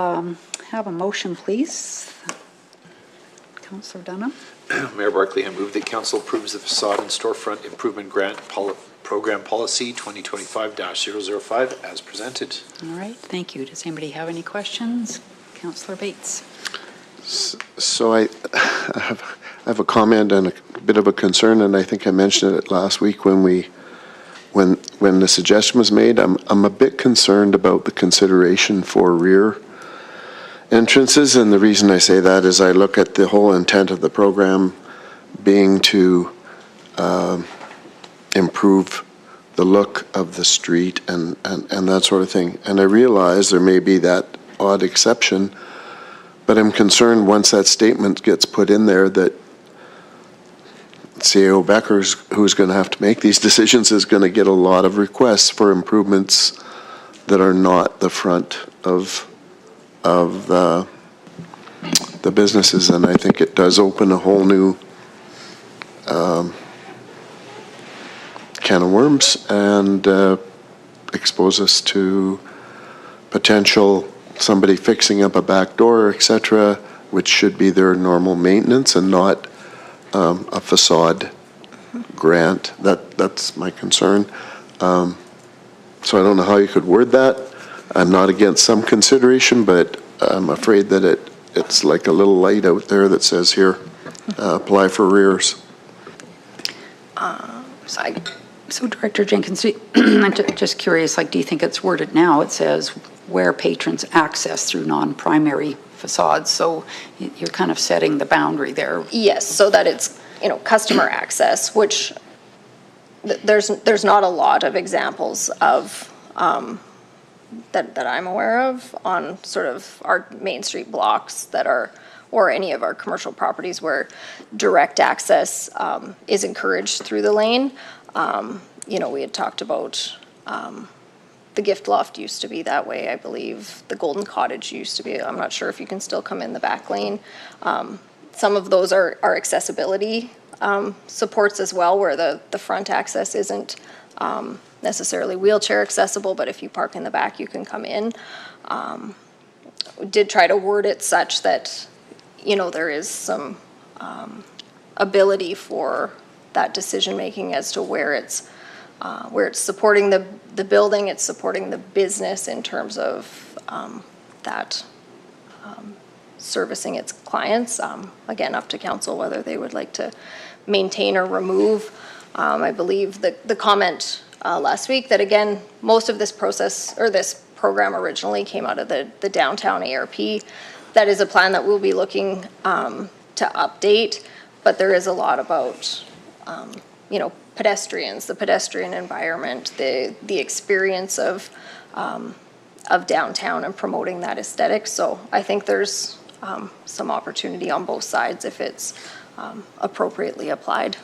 have a motion, please. Councillor Dunham. Mayor Barkley, I move that council approves the facade and storefront improvement grant program policy 2025-005 as presented. All right, thank you. Does anybody have any questions? Councillor Bates. So I have a comment and a bit of a concern, and I think I mentioned it last week when the suggestion was made. I'm a bit concerned about the consideration for rear entrances, and the reason I say that is I look at the whole intent of the program being to improve the look of the street and that sort of thing. And I realize there may be that odd exception, but I'm concerned once that statement gets put in there that CAO Becker, who's going to have to make these decisions, is going to get a lot of requests for improvements that are not the front of the businesses, and I think it does open a whole new can of worms and expose us to potential somebody fixing up a back door, etc., which should be their normal maintenance and not a facade grant. That's my concern. So I don't know how you could word that. I'm not against some consideration, but I'm afraid that it's like a little light out there that says here, apply for rears. So Director Jenkins, I'm just curious, do you think it's worded now? It says where patrons access through non-primary facades. So you're kind of setting the boundary there. Yes, so that it's, customer access, which there's not a lot of examples of that I'm aware of on sort of our Main Street blocks that are, or any of our commercial properties where direct access is encouraged through the lane. We had talked about the gift loft used to be that way, I believe. The Golden Cottage used to be. I'm not sure if you can still come in the back lane. Some of those are accessibility supports as well, where the front access isn't necessarily wheelchair accessible, but if you park in the back, you can come in. We did try to word it such that, there is some ability for that decision-making as to where it's supporting the building, it's supporting the business in terms of that servicing its clients. Again, up to council whether they would like to maintain or remove. I believe the comment last week that, again, most of this process or this program originally came out of the downtown ARP. That is a plan that we'll be looking to update, but there is a lot about pedestrians, the pedestrian environment, the experience of downtown and promoting that aesthetic. So I think there's some opportunity on both sides if it's appropriately applied.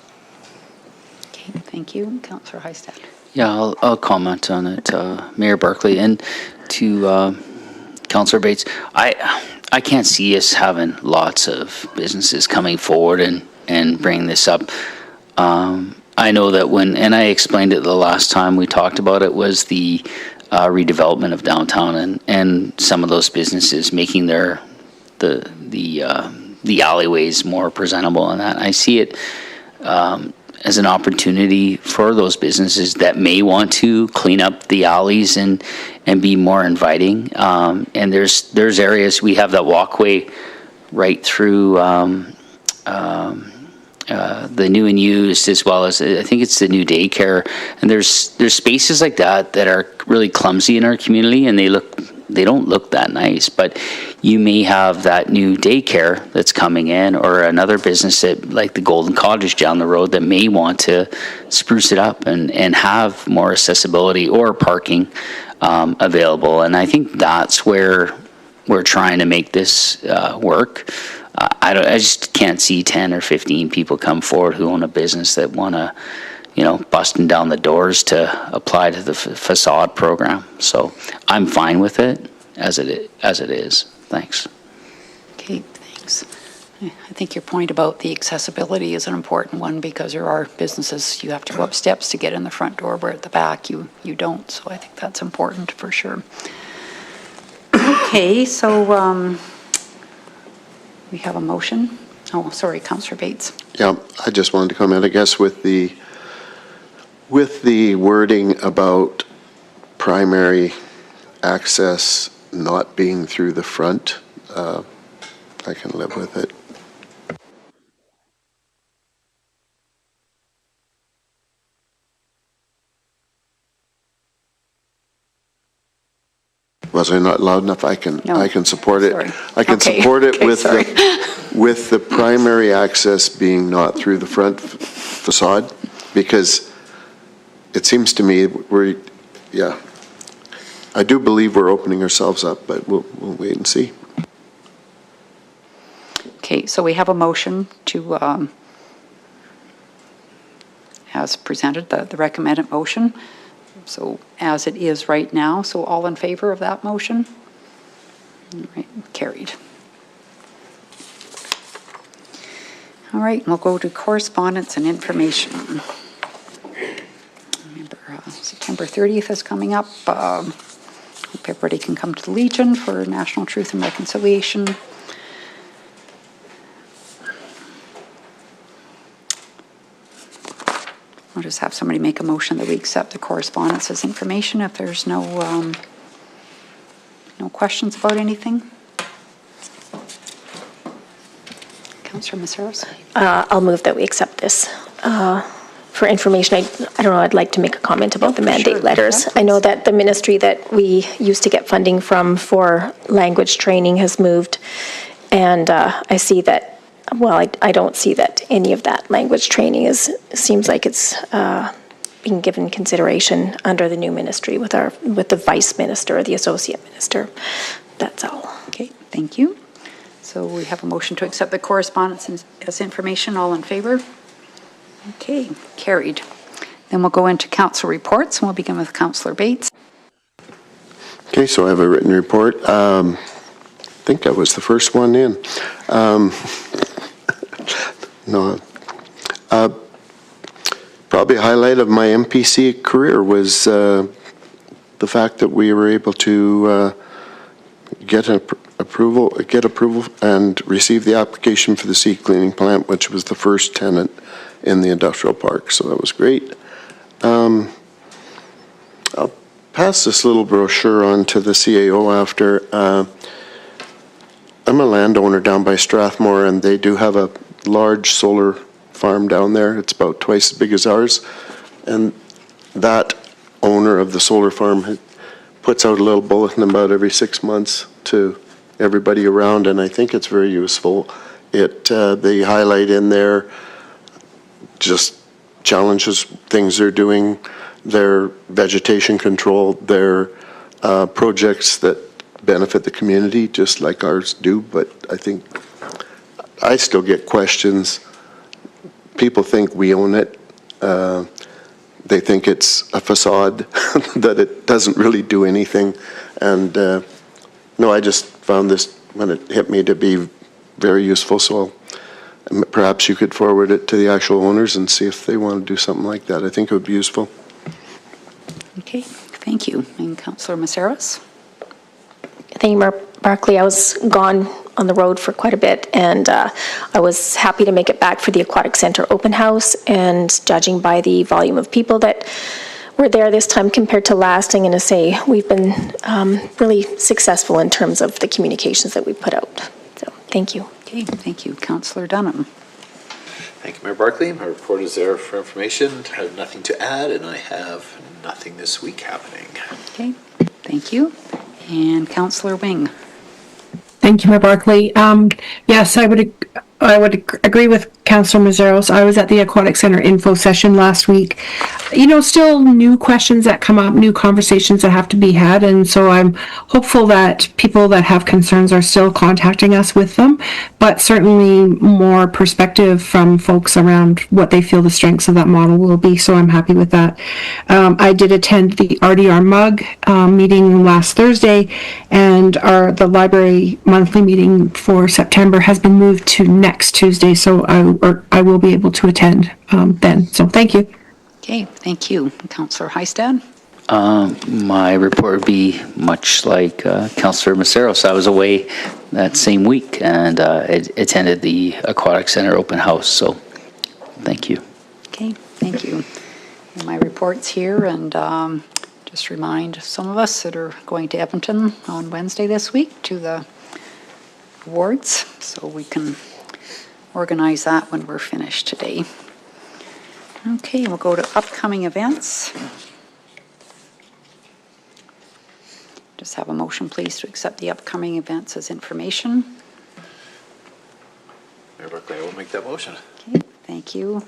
Okay, thank you. Councillor Hystad. Yeah, I'll comment on it, Mayor Barkley, and to Councillor Bates. I can't see us having lots of businesses coming forward and bringing this up. I know that and I explained it the last time we talked about it, was the redevelopment of downtown and some of those businesses making the alleyways more presentable, and that I see it as an opportunity for those businesses that may want to clean up the alleys and be more inviting. And there's areas, we have that walkway right through the new and used, as well as I think it's the new daycare. And there's spaces like that are really clumsy in our community, and they don't look that nice. But you may have that new daycare that's coming in, or another business that, like the Golden Cottage down the road, that may want to spruce it up and have more accessibility or parking available. And I think that's where we're trying to make this work. I just can't see 10 or 15 people come forward who own a business that want to, busting down the doors to apply to the facade program. So I'm fine with it as it is. Thanks. Okay, thanks. I think your point about the accessibility is an important one, because there are businesses, you have to go up steps to get in the front door, where at the back you don't. So I think that's important for sure. Okay, so we have a motion. Oh, sorry, Councillor Bates. Yeah, I just wanted to comment, I guess, with the wording about primary access not being through the front, I can live with it. Was I not loud enough? I can support it. Sorry. I can Okay. support it Okay, with sorry. with the primary access being not through the front facade, because it seems to me I do believe we're opening ourselves up, but we'll wait and see. Okay, so we have a motion to, as presented, the recommended motion. So as it is right now, so all in favor of that motion? All right, carried. All right, we'll go to correspondence and information. Remember, September 30th is coming up. Hope everybody can come to the Legion for National Truth and Reconciliation. I'll just have somebody make a motion that we accept the correspondence as information if there's no questions about anything. Councillor Maceros. I'll move that we accept this for information. I don't know, I'd like to make a comment about the mandate Sure, letters. yeah, I know that the ministry that we used to get funding from for language training has moved, and I see that, well, I don't see that any of that language training seems like it's being given consideration under the new ministry with the vice minister or the associate minister. That's all. Okay, thank you. So we have a motion to accept the correspondence as information. All in favor? Okay, carried. Then we'll go into council reports, and we'll begin with Councillor Bates. Okay, so I have a written report. I think I was the first one in. Probably a highlight of my MPC career was the fact that we were able to get approval and receive the application for the seed cleaning plant, which was the first tenant in the industrial park. So that was great. I'll pass this little brochure on to the CAO after. I'm a landowner down by Strathmore, and they do have a large solar farm down there. It's about twice as big as ours. And that owner of the solar farm puts out a little bulletin about every 6 months to everybody around, and I think it's very useful. They highlight in there just challenges, things they're doing, their vegetation control, their projects that benefit the community, just like ours do. But I think I still get questions. People think we own it. They think it's a facade, that it doesn't really do anything. And no, I just found this when it hit me to be very useful, so perhaps you could forward it to the actual owners and see if they want to do something like that. I think it would be useful. Okay, thank you. And Councillor Maceras? Thank you, Mayor Barkley. I was gone on the road for quite a bit, and I was happy to make it back for the Aquatic Center open house, and judging by the volume of people that were there this time compared to last, I'm going to say we've been really successful in terms of the communications that we put out. So, thank you. Okay, thank you. Councillor Dunham? Thank you, Mayor Barkley. My report is there for information. I have nothing to add, and I have nothing this week happening. Okay, thank you. And Councillor Wing? Thank you, Mayor Barkley. Yes, I would agree with Councillor Mazeros. I was at the Aquatic Center info session last week. You know, still new questions that come up, new conversations that have to be had, and so I'm hopeful that people that have concerns are still contacting us with them, but certainly more perspective from folks around what they feel the strengths of that model will be, so I'm happy with that. I did attend the RDR MUG meeting last Thursday, and the library monthly meeting for September has been moved to next Tuesday, so I will be able to attend then. So thank you. Okay, thank you. Councillor Hystad? My report would be much like Councillor Maceros. I was away that same week and attended the Aquatic Center open house, so thank you. Okay, thank you. And my report's here, and just remind some of us that are going to Edmonton on Wednesday this week to the awards, so we can organize that when we're finished today. Okay, we'll go to upcoming events. Just have a motion, please, to accept the upcoming events as information. Mayor Barkley, I will make that motion. Okay, thank you.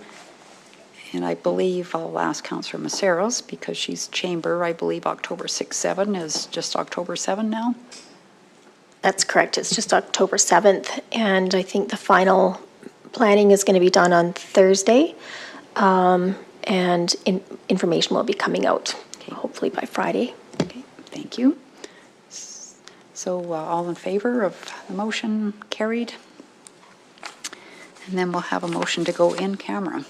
And I believe I'll ask Councillor Maceros, because she's chamber, I believe October 6-7 is just October 7 now? That's correct. It's just October 7th, and I think the final planning is going to be done on Thursday, and information will be coming out, hopefully by Friday. Okay, thank you. So all in favor of the motion? Carried. And then we'll have a motion to go in camera.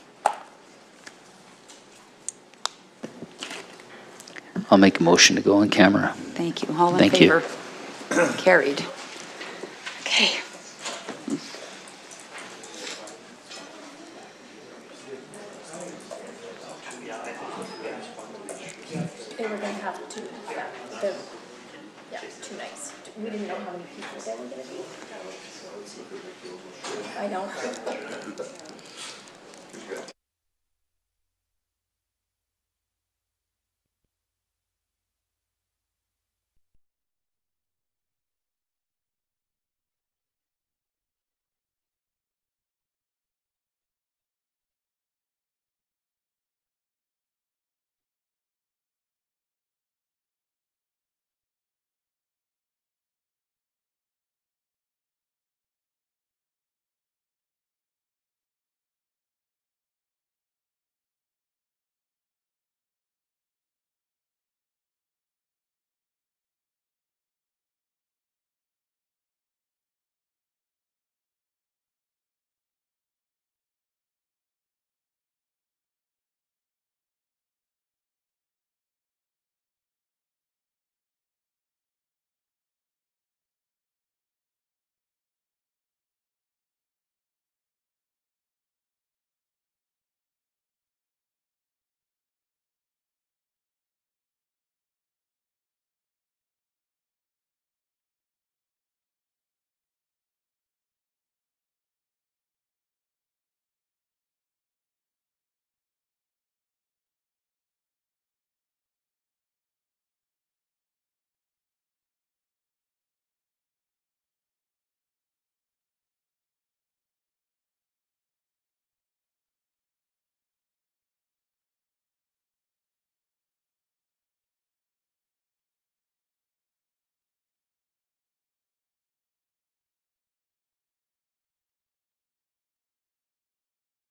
I'll make a motion to go in camera. Thank you. All in Thank you. favor? Carried. Okay. They were going to have two nights. We didn't know how many people there were going to be. I know.